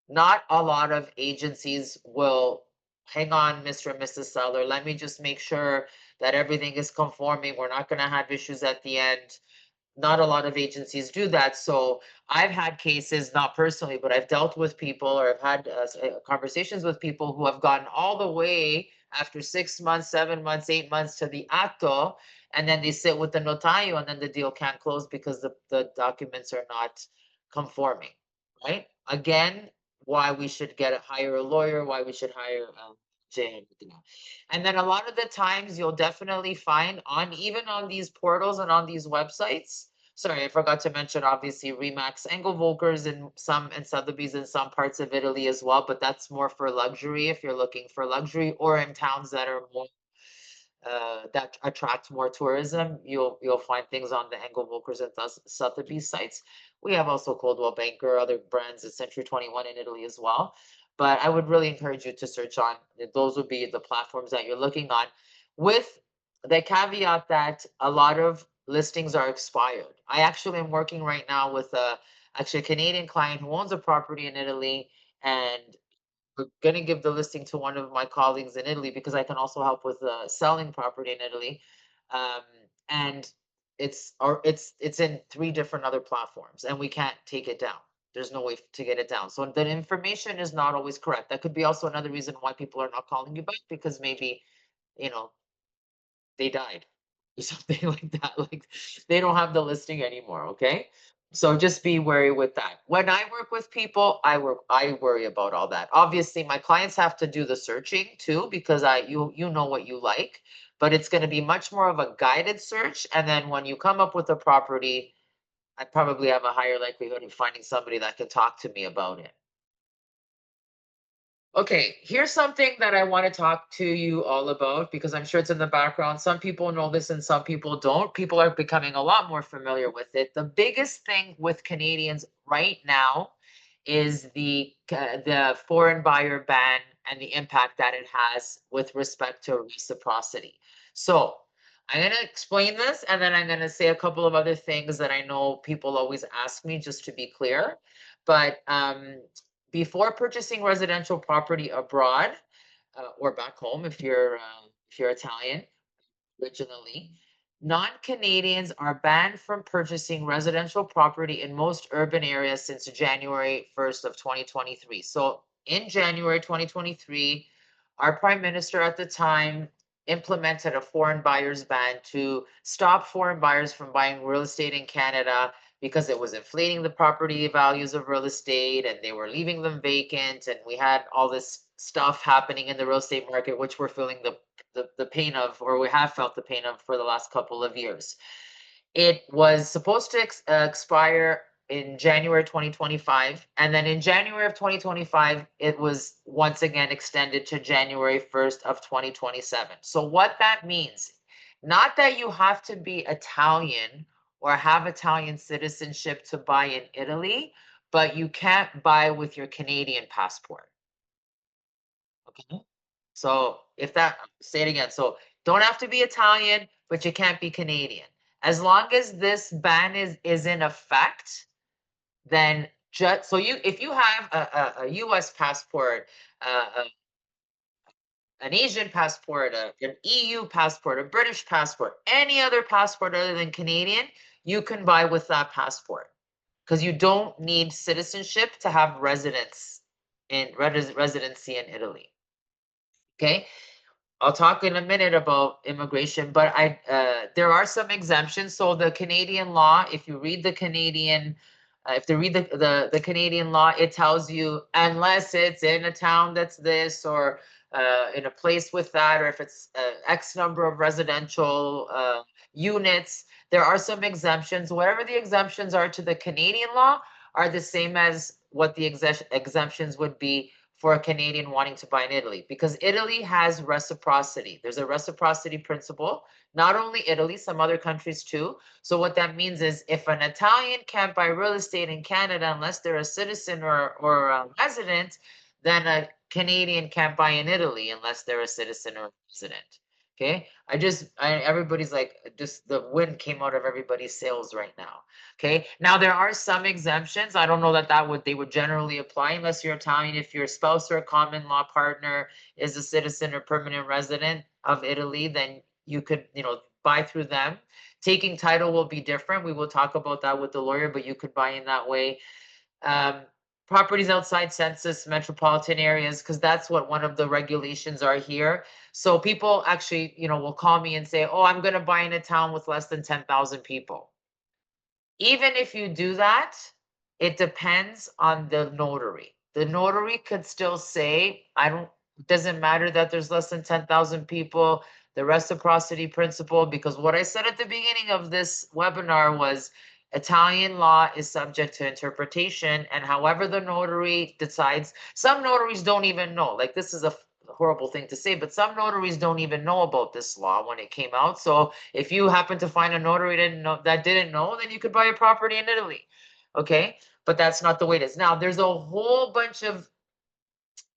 Not a lot of agencies will, hang on, Mr. and Mrs. Seller, let me just make sure that everything is conforming. We're not going to have issues at the end. not a lot of agencies do that. So I've had cases, not personally, but I've dealt with people, or I've had conversations with people who have gotten all the way after 6 months, 7 months, 8 months to the acto, and then they sit with the notaio, and then the deal can't close because the documents are not conforming, right? Again, why we should hire a lawyer, why we should hire J. And then a lot of the times you'll definitely find on, even on these portals and on these websites. Sorry, I forgot to mention obviously Remax Engelvolkers and Sotheby's in some parts of Italy as well, but that's more for luxury if you're looking for luxury, or in towns that are more that attract more tourism. You'll find things on the Engelvolkers and Sotheby's sites. We have also Coldwell Banker, other brands at Century 21 in Italy as well. But I would really encourage you to search on, those would be the platforms that you're looking on, with the caveat that a lot of listings are expired. I actually am working right now with actually a Canadian client who owns a property in Italy, and we're going to give the listing to one of my colleagues in Italy because I can also help with selling property in Italy. Um, and it's in 3 different other platforms, and we can't take it down. There's no way to get it down. So the information is not always correct. That could be also another reason why people are not calling you back, because maybe, you know, they died or something like that. Like, they don't have the listing anymore. Okay. So just be wary with that. When I work with people, I worry about all that. Obviously, my clients have to do the searching too, because you know what you like, but it's going to be much more of a guided search. And then when you come up with a property, I probably have a higher likelihood of finding somebody that can talk to me about it. Okay, here's something that I want to talk to you all about, because I'm sure it's in the background. Some people know this and some people don't. People are becoming a lot more familiar with it. The biggest thing with Canadians right now is the foreign buyer ban and the impact that it has with respect to reciprocity. So, I'm going to explain this, and then I'm going to say a couple of other things that I know people always ask me, just to be clear. But before purchasing residential property abroad, or back home if you're Italian originally, non-Canadians are banned from purchasing residential property in most urban areas since January 1st of 2023. So in January 2023, our prime minister at the time implemented a foreign buyers ban to stop foreign buyers from buying real estate in Canada, because it was inflating the property values of real estate and they were leaving them vacant, and we had all this stuff happening in the real estate market, which we're feeling the pain of, or we have felt the pain of, for the last couple of years. It was supposed to expire in January 2025, and then in January of 2025 it was once again extended to January 1st of 2027. So what that means, not that you have to be Italian or have Italian citizenship to buy in Italy, but you can't buy with your Canadian passport. Okay. So if that, say it again. So don't have to be Italian, but you can't be Canadian. As long as this ban is in effect, then just so you, if you have a U.S. passport, an Asian passport, an EU passport, a British passport, any other passport other than Canadian, you can buy with that passport, because you don't need citizenship to have residency in Italy. Okay. I'll talk in a minute about immigration, but there are some exemptions. So the Canadian law, if you read the Canadian, if you read the Canadian law, it tells you, unless it's in a town that's this, or in a place with that, or if it's X number of residential units, there are some exemptions. Whatever the exemptions are to the Canadian law are the same as what the exemptions would be for a Canadian wanting to buy in Italy, because Italy has reciprocity. There's a reciprocity principle. Not only Italy, some other countries too. So what that means is, if an Italian can't buy real estate in Canada unless they're a citizen or a resident, then a Canadian can't buy in Italy unless they're a citizen or a resident. Okay. Everybody's like, just the wind came out of everybody's sails right now. Okay. Now there are some exemptions. I don't know that they would generally apply unless you're Italian. If your spouse or a common law partner is a citizen or permanent resident of Italy, then you could, buy through them. Taking title will be different. We will talk about that with the lawyer, but you could buy in that way. Um, Properties outside census metropolitan areas, because that's what one of the regulations are here. So people actually, will call me and say, "Oh, I'm going to buy in a town with less than 10,000 people." Even if you do that, it depends on the notary. The notary could still say, I don't, it doesn't matter that there's less than 10,000 people, the reciprocity principle, because what I said at the beginning of this webinar was Italian law is subject to interpretation, and however the notary decides, some notaries don't even know. Like, this is a horrible thing to say, but some notaries don't even know about this law when it came out. So if you happen to find a notary that didn't know, then you could buy a property in Italy. Okay, but that's not the way it is. Now, there's a whole bunch of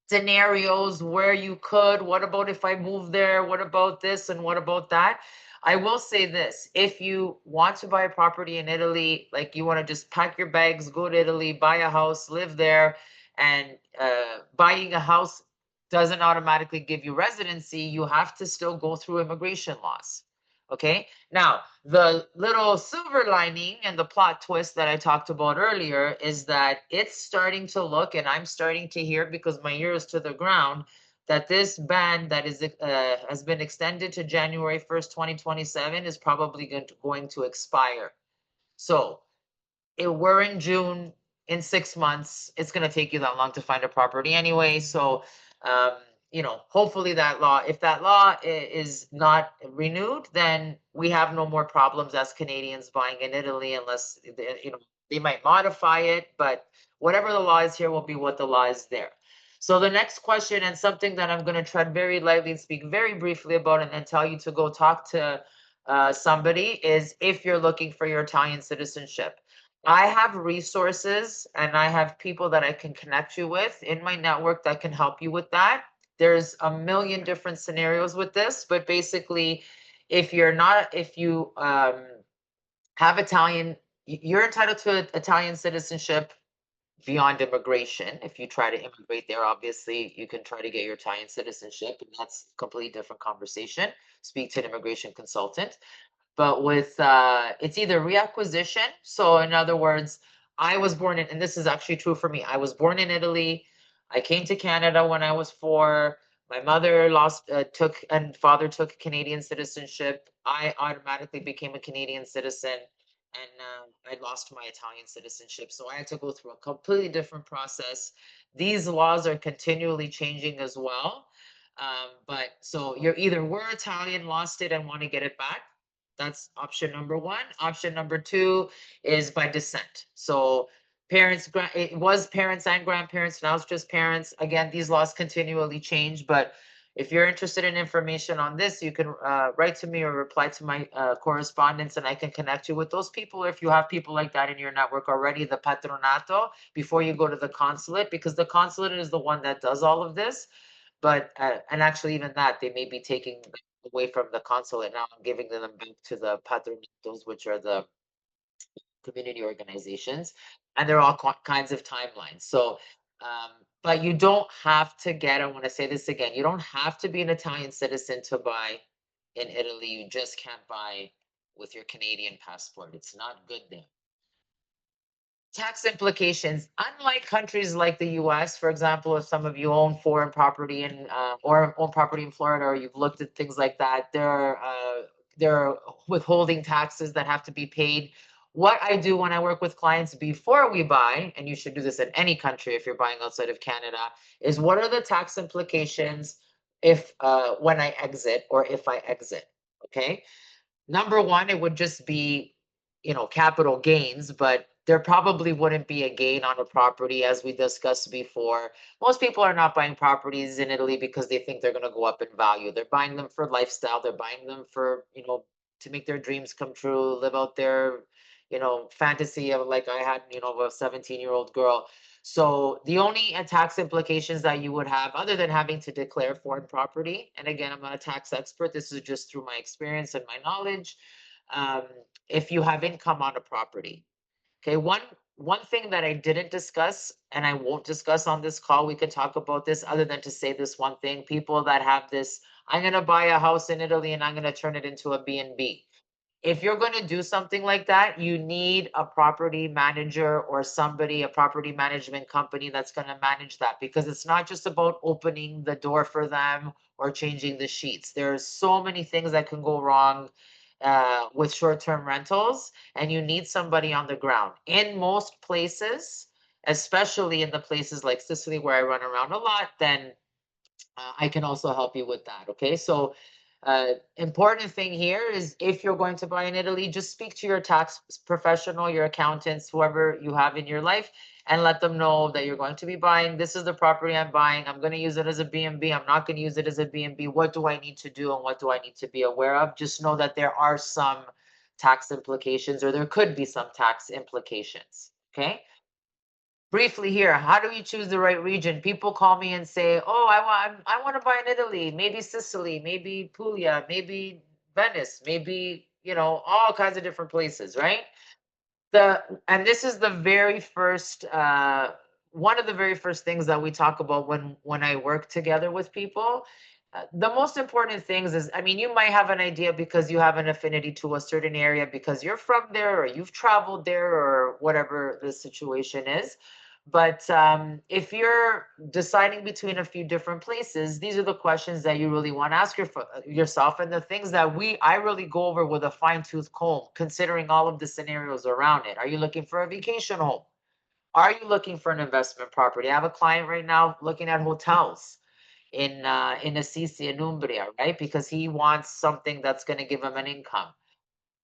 scenarios where you could. What about if I move there? What about this and what about that? I will say this: if you want to buy a property in Italy, like you want to just pack your bags, go to Italy, buy a house, live there, and buying a house doesn't automatically give you residency, you have to still go through immigration laws. Okay. Now, the little silver lining and the plot twist that I talked about earlier is that it's starting to look, and I'm starting to hear because my ear is to the ground, that this ban that is has been extended to January 1st, 2027 is probably going to expire. So we're in June. In 6 months, it's going to take you that long to find a property anyway. So, um, hopefully that law, if that law is not renewed, then we have no more problems as Canadians buying in Italy, unless they might modify it. But whatever the law is here will be what the law is there. So the next question, and something that I'm going to tread very lightly and speak very briefly about, and then tell you to go talk to somebody, is if you're looking for your Italian citizenship. I have resources and I have people that I can connect you with in my network that can help you with that. There's a million different scenarios with this, but basically, if you have Italian, you're entitled to Italian citizenship beyond immigration. If you try to immigrate there, obviously, you can try to get your Italian citizenship, and that's a completely different conversation. Speak to an immigration consultant. But with it's either reacquisition. So in other words, I was born in, and this is actually true for me. I was born in Italy. I came to Canada when I was 4. My mother took and father took Canadian citizenship. I automatically became a Canadian citizen, and I lost my Italian citizenship. So I had to go through a completely different process. These laws are continually changing as well. But so you're either were Italian, lost it, and want to get it back. That's option number one. Option number two is by descent. So it was parents and grandparents, now it's just parents. Again, these laws continually change, but if you're interested in information on this, you can write to me or reply to my correspondence, and I can connect you with those people. Or if you have people like that in your network already, the patronato, before you go to the consulate, because the consulate is the one that does all of this. But and actually, even that, they may be taking away from the consulate now and giving them back to the patronatos, which are the community organizations, and they're all kinds of timelines. So, but you don't have to get, I want to say this again, you don't have to be an Italian citizen to buy in Italy. You just can't buy with your Canadian passport. It's not good there. Tax implications, unlike countries like the US, for example, if some of you own foreign property or own property in Florida, or you've looked at things like that, there are withholding taxes that have to be paid. What I do when I work with clients before we buy, and you should do this in any country if you're buying outside of Canada, is what are the tax implications if when I exit or if I exit? Okay. Number one, it would just be, capital gains, but there probably wouldn't be a gain on a property, as we discussed before. Most people are not buying properties in Italy because they think they're going to go up in value. They're buying them for lifestyle. They're buying them for, to make their dreams come true, live out their, fantasy of, like I had, of a 17-year-old girl. So the only tax implications that you would have, other than having to declare foreign property, and again, I'm not a tax expert, this is just through my experience and my knowledge, um, if you have income on a property. Okay, one thing that I didn't discuss, and I won't discuss on this call, we could talk about this other than to say this one thing: people that have this, I'm going to buy a house in Italy and I'm going to turn it into a B&B. if you're going to do something like that, you need a property manager or somebody, a property management company that's going to manage that, because it's not just about opening the door for them or changing the sheets. There's so many things that can go wrong with short-term rentals, and you need somebody on the ground. In most places, especially in the places like Sicily where I run around a lot, then I can also help you with that. Okay. So, important thing here is if you're going to buy in Italy, just speak to your tax professional, your accountants, whoever you have in your life, and let them know that you're going to be buying. This is the property I'm buying. I'm going to use it as a B&B. I'm not going to use it as a B&B. What do I need to do and what do I need to be aware of? Just know that there are some tax implications, or there could be some tax implications. Okay. Briefly here, how do you choose the right region? People call me and say, "Oh, I want to buy in Italy, maybe Sicily, maybe Puglia, maybe Venice, maybe, all kinds of different places," right? And this is the very first one of the very first things that we talk about when I work together with people. The most important things is, I mean, you might have an idea because you have an affinity to a certain area because you're from there or you've traveled there or whatever the situation is. But if you're deciding between a few different places, these are the questions that you really want to ask yourself, and the things that I really go over with a fine tooth comb, considering all of the scenarios around it. Are you looking for a vacation home? Are you looking for an investment property? I have a client right now looking at hotels in Assisi in Umbria, right? Because he wants something that's going to give him an income.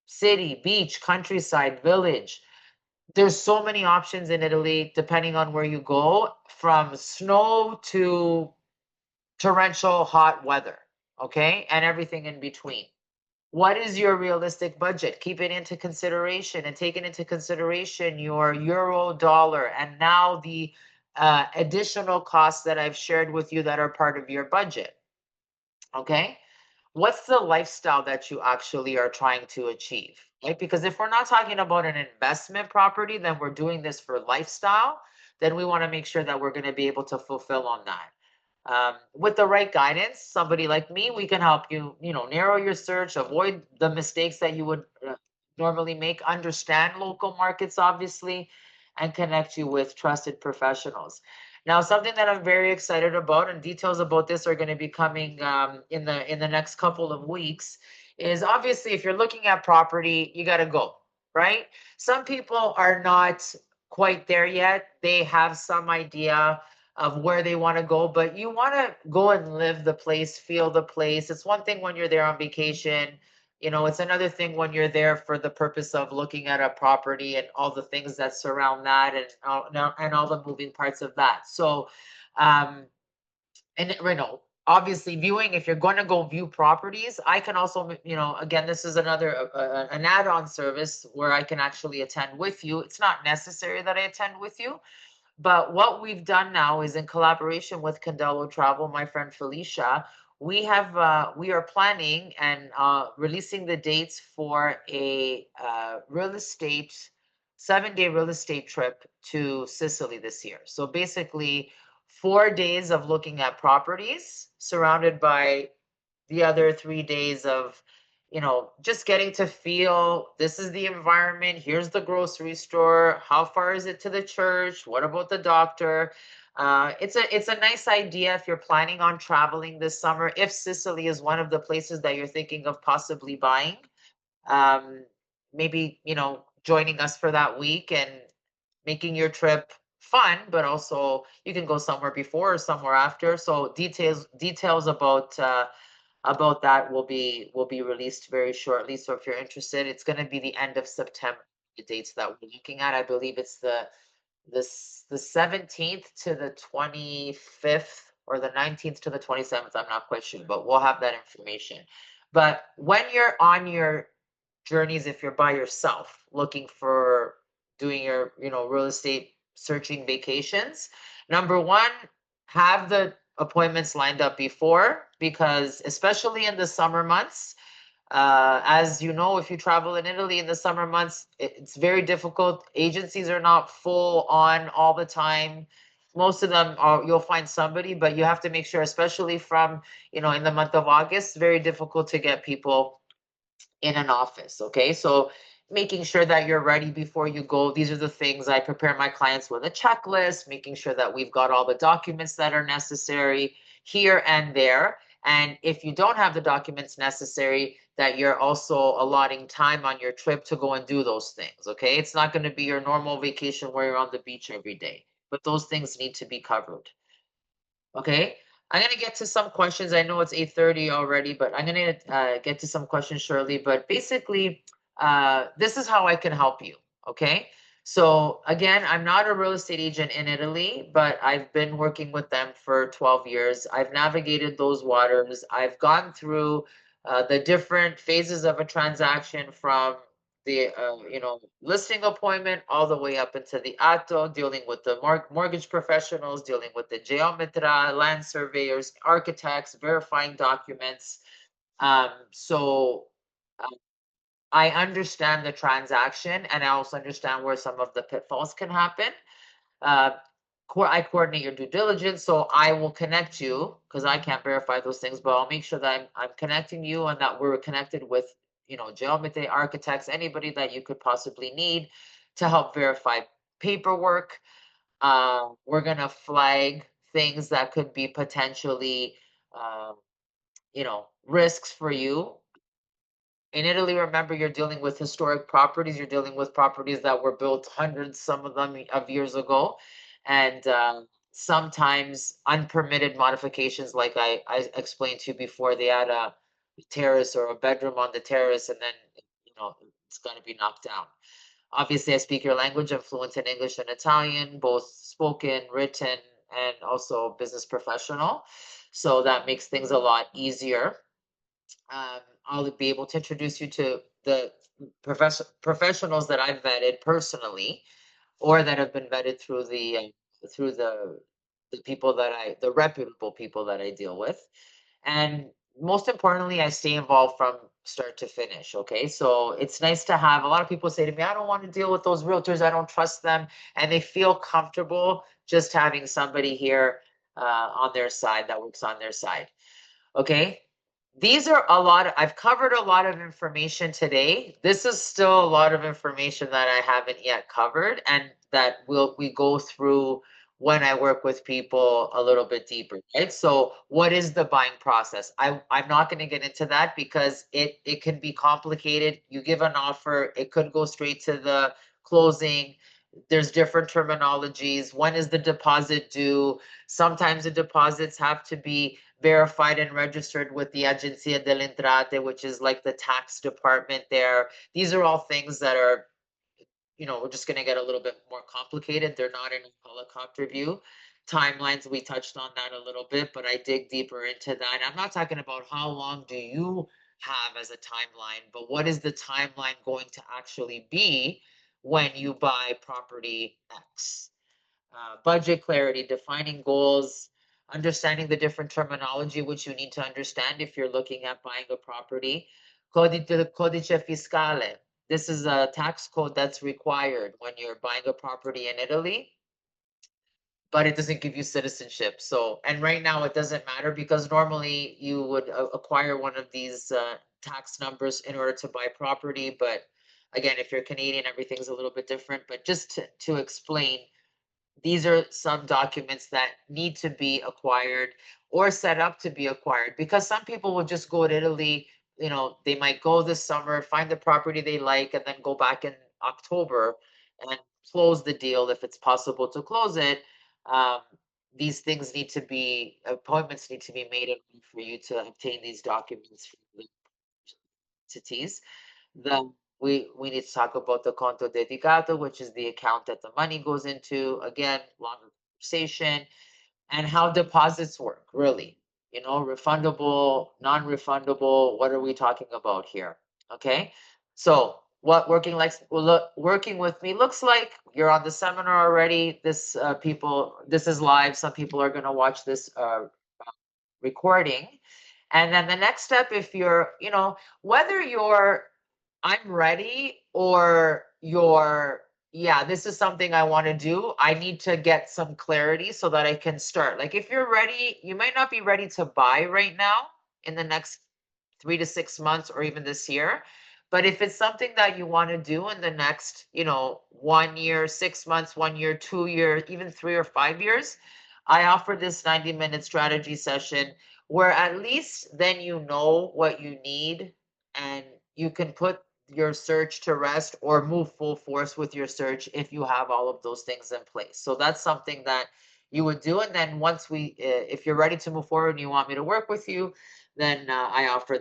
City, beach, countryside, village. There's so many options in Italy depending on where you go, from snow to torrential hot weather, okay? And everything in between. What is your realistic budget? Keep it into consideration and taking into consideration your euro, dollar, and now the additional costs that I've shared with you that are part of your budget, okay? What's the lifestyle that you actually are trying to achieve, right? Because if we're not talking about an investment property, then we're doing this for lifestyle, then we want to make sure that we're going to be able to fulfill on that. With the right guidance, somebody like me, we can help you, narrow your search, avoid the mistakes that you would normally make, understand local markets, obviously, and connect you with trusted professionals. Now, something that I'm very excited about, and details about this are going to be coming in the next couple of weeks, is obviously if you're looking at property, you got to go, right? Some people are not quite there yet. They have some idea of where they want to go, but you want to go and live the place, feel the place. It's one thing when you're there on vacation. It's another thing when you're there for the purpose of looking at a property and all the things that surround that, and all the moving parts of that. So, and obviously viewing, if you're going to go view properties, I can also, again, this is another an add-on service where I can actually attend with you. It's not necessary that I attend with you, but what we've done now is, in collaboration with Candello Travel, my friend Felicia, we are planning and releasing the dates for a real estate 7-day real estate trip to Sicily this year. So basically, 4 days of looking at properties, surrounded by the other 3 days of, just getting to feel, this is the environment, here's the grocery store, how far is it to the church, what about the doctor? It's a nice idea if you're planning on traveling this summer, if Sicily is one of the places that you're thinking of possibly buying. um, Maybe, joining us for that week and making your trip fun, but also you can go somewhere before or somewhere after. So details about that will be released very shortly. So if you're interested, it's going to be the end of September. The dates that we're looking at, I believe it's the 17th to the 25th, or the 19th to the 27th. I'm not quite sure, but we'll have that information. But when you're on your journeys, if you're by yourself looking for doing your, real estate searching vacations, number one, have the appointments lined up before, because especially in the summer months, as you know, if you travel in Italy in the summer months, it's very difficult. Agencies are not full on all the time. Most of them are, you'll find somebody, but you have to make sure, especially from, in the month of August, very difficult to get people in an office. Okay. So making sure that you're ready before you go. These are the things I prepare my clients with: a checklist, making sure that we've got all the documents that are necessary here and there. And if you don't have the documents necessary, that you're also allotting time on your trip to go and do those things. Okay. It's not going to be your normal vacation where you're on the beach every day, but those things need to be covered. Okay. I'm gonna get to some questions. I know it's 8:30 already, but I'm gonna get to some questions shortly. But basically, this is how I can help you. Okay. So again, I'm not a real estate agent in Italy, but I've been working with them for 12 years. I've navigated those waters. I've gone through the different phases of a transaction, from the listing appointment all the way up into the atto, dealing with the mortgage professionals, dealing with the geometra, land surveyors, architects, verifying documents. So I understand the transaction, and I also understand where some of the pitfalls can happen. uh, I coordinate your due diligence, so I will connect you, because I can't verify those things, but I'll make sure that I'm connecting you, and that we're connected with, geometry, architects, anybody that you could possibly need to help verify paperwork. We're gonna flag things that could be potentially, um, risks for you. In Italy, remember, you're dealing with historic properties. You're dealing with properties that were built hundreds, some of them, of years ago, and sometimes unpermitted modifications, like I explained to you before. They had a terrace or a bedroom on the terrace, and then it's going to be knocked down. Obviously, I speak your language. I'm fluent in English and Italian, both spoken, written, and also business professional. So that makes things a lot easier. I'll be able to introduce you to the professionals that I've vetted personally, or that have been vetted through the people the reputable people that I deal with. And most importantly, I stay involved from start to finish. Okay. So it's nice to have. A lot of people say to me, I don't want to deal with those realtors. I don't trust them. And they feel comfortable just having somebody here on their side, that works on their side. Okay. These are a lot I've covered a lot of information today. This is still a lot of information that I haven't yet covered, and that we go through when I work with people a little bit deeper, right? So what is the buying process? I'm not going to get into that, because it can be complicated. You give an offer, it could go straight to the closing. There's different terminologies. When is the deposit due? Sometimes the deposits have to be verified and registered with the Agenzia delle Entrate, which is like the tax department there. These are all things that are, we're just going to get a little bit more complicated. They're not in a helicopter view. Timelines, we touched on that a little bit, but I dig deeper into that. I'm not talking about how long do you have as a timeline, but what is the timeline going to actually be when you buy property X? Budget clarity, defining goals, understanding the different terminology which you need to understand if you're looking at buying a property. Codice fiscale. This is a tax code that's required when you're buying a property in Italy, but it doesn't give you citizenship. So, and right now it doesn't matter, because normally you would acquire one of these tax numbers in order to buy property. But again, if you're Canadian, everything's a little bit different. But just to explain, these are some documents that need to be acquired or set up to be acquired, because some people will just go to Italy. They might go this summer, find the property they like, and then go back in October and close the deal if it's possible to close it. Um, these things need to be appointments need to be made in order for you to obtain these documents from the entities. Then we need to talk about the conto dedicato, which is the account that the money goes into. Again, longer conversation. And how deposits work, really. Refundable, non-refundable. What are we talking about here? Okay. So what working with me looks like. You're on the seminar already. This is live. Some people are going to watch this recording. And then the next step, if you're, whether you're, I'm ready, or you're, yeah, this is something I want to do, I need to get some clarity so that I can start. Like, if you're ready, you might not be ready to buy right now in the next 3 to 6 months or even this year. But if it's something that you want to do in the next, 1 year, 6 months, 1 year, 2 years, even 3 or 5 years, I offer this 90-minute strategy session where at least then you know what you need and you can put your search to rest or move full force with your search if you have all of those things in place. So that's something that you would do. And then once if you're ready to move forward and you want me to work with you, then I offer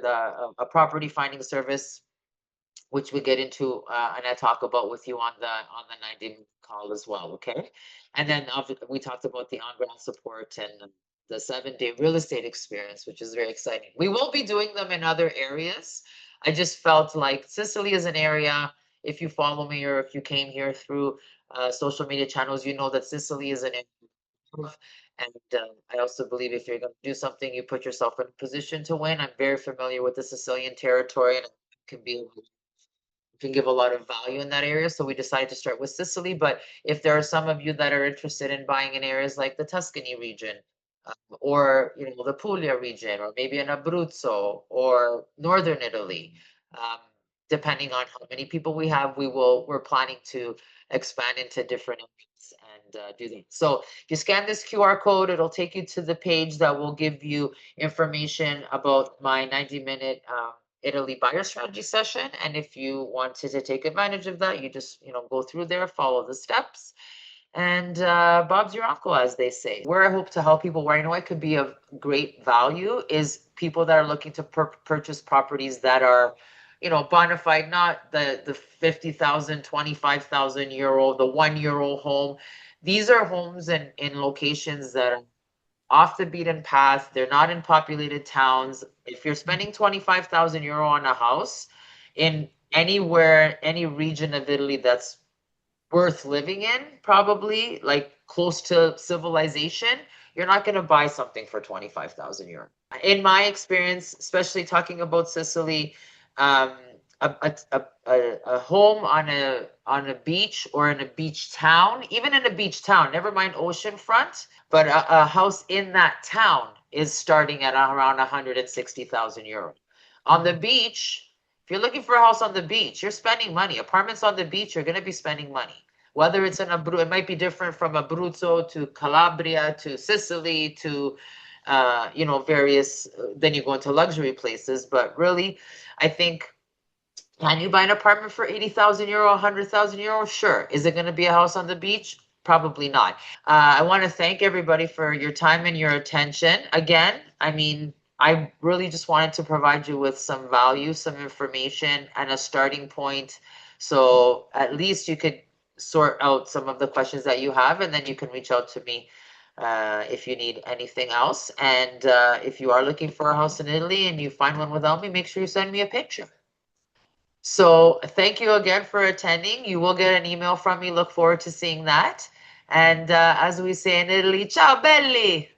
a property finding service, which we get into and I talk about with you on the 90 call as well. Okay. And then we talked about the on-ground support and the 7-day real estate experience, which is very exciting. We will be doing them in other areas. I just felt like Sicily is an area. If you follow me or if you came here through social media channels, you know that Sicily is an area. And I also believe if you're going to do something, you put yourself in a position to win. I'm very familiar with the Sicilian territory and it can be can give a lot of value in that area. So we decided to start with Sicily. But if there are some of you that are interested in buying in areas like the Tuscany region, or the Puglia region, or maybe in Abruzzo or northern Italy, um, depending on how many people we have, we're planning to expand into different areas and do that. So if you scan this QR code, it'll take you to the page that will give you information about my 90-minute Italy buyer strategy session. And if you wanted to take advantage of that, you just, go through there, follow the steps, and Bob's your uncle, as they say. Where I hope to help people, where I know I could be of great value, is people that are looking to purchase properties that are, bona fide, not the 50,000, 25,000 euro, the 1 euro home. These are homes in locations that are off the beaten path. They're not in populated towns. If you're spending 25,000 euro on a house in anywhere, any region of Italy that's worth living in, probably like close to civilization, you're not going to buy something for 25,000 euros. In my experience, especially talking about Sicily, um, a home on a beach or in a beach town, even in a beach town, never mind oceanfront, but a house in that town is starting at around 160,000 euros. On the beach, if you're looking for a house on the beach, you're spending money. Apartments on the beach, you're going to be spending money. Whether it's in Abruzzo, it might be different from Abruzzo to Calabria to Sicily to, various. Then you go into luxury places. But really, I think, can you buy an apartment for 80,000 euro, 100,000 euro? Sure. Is it going to be a house on the beach? Probably not. I want to thank everybody for your time and your attention. Again, I mean, I really just wanted to provide you with some value, some information, and a starting point. So at least you could sort out some of the questions that you have, and then you can reach out to me if you need anything else. And if you are looking for a house in Italy and you find one without me, make sure you send me a picture. So thank you again for attending. You will get an email from me. Look forward to seeing that. And as we say in Italy, ciao belli.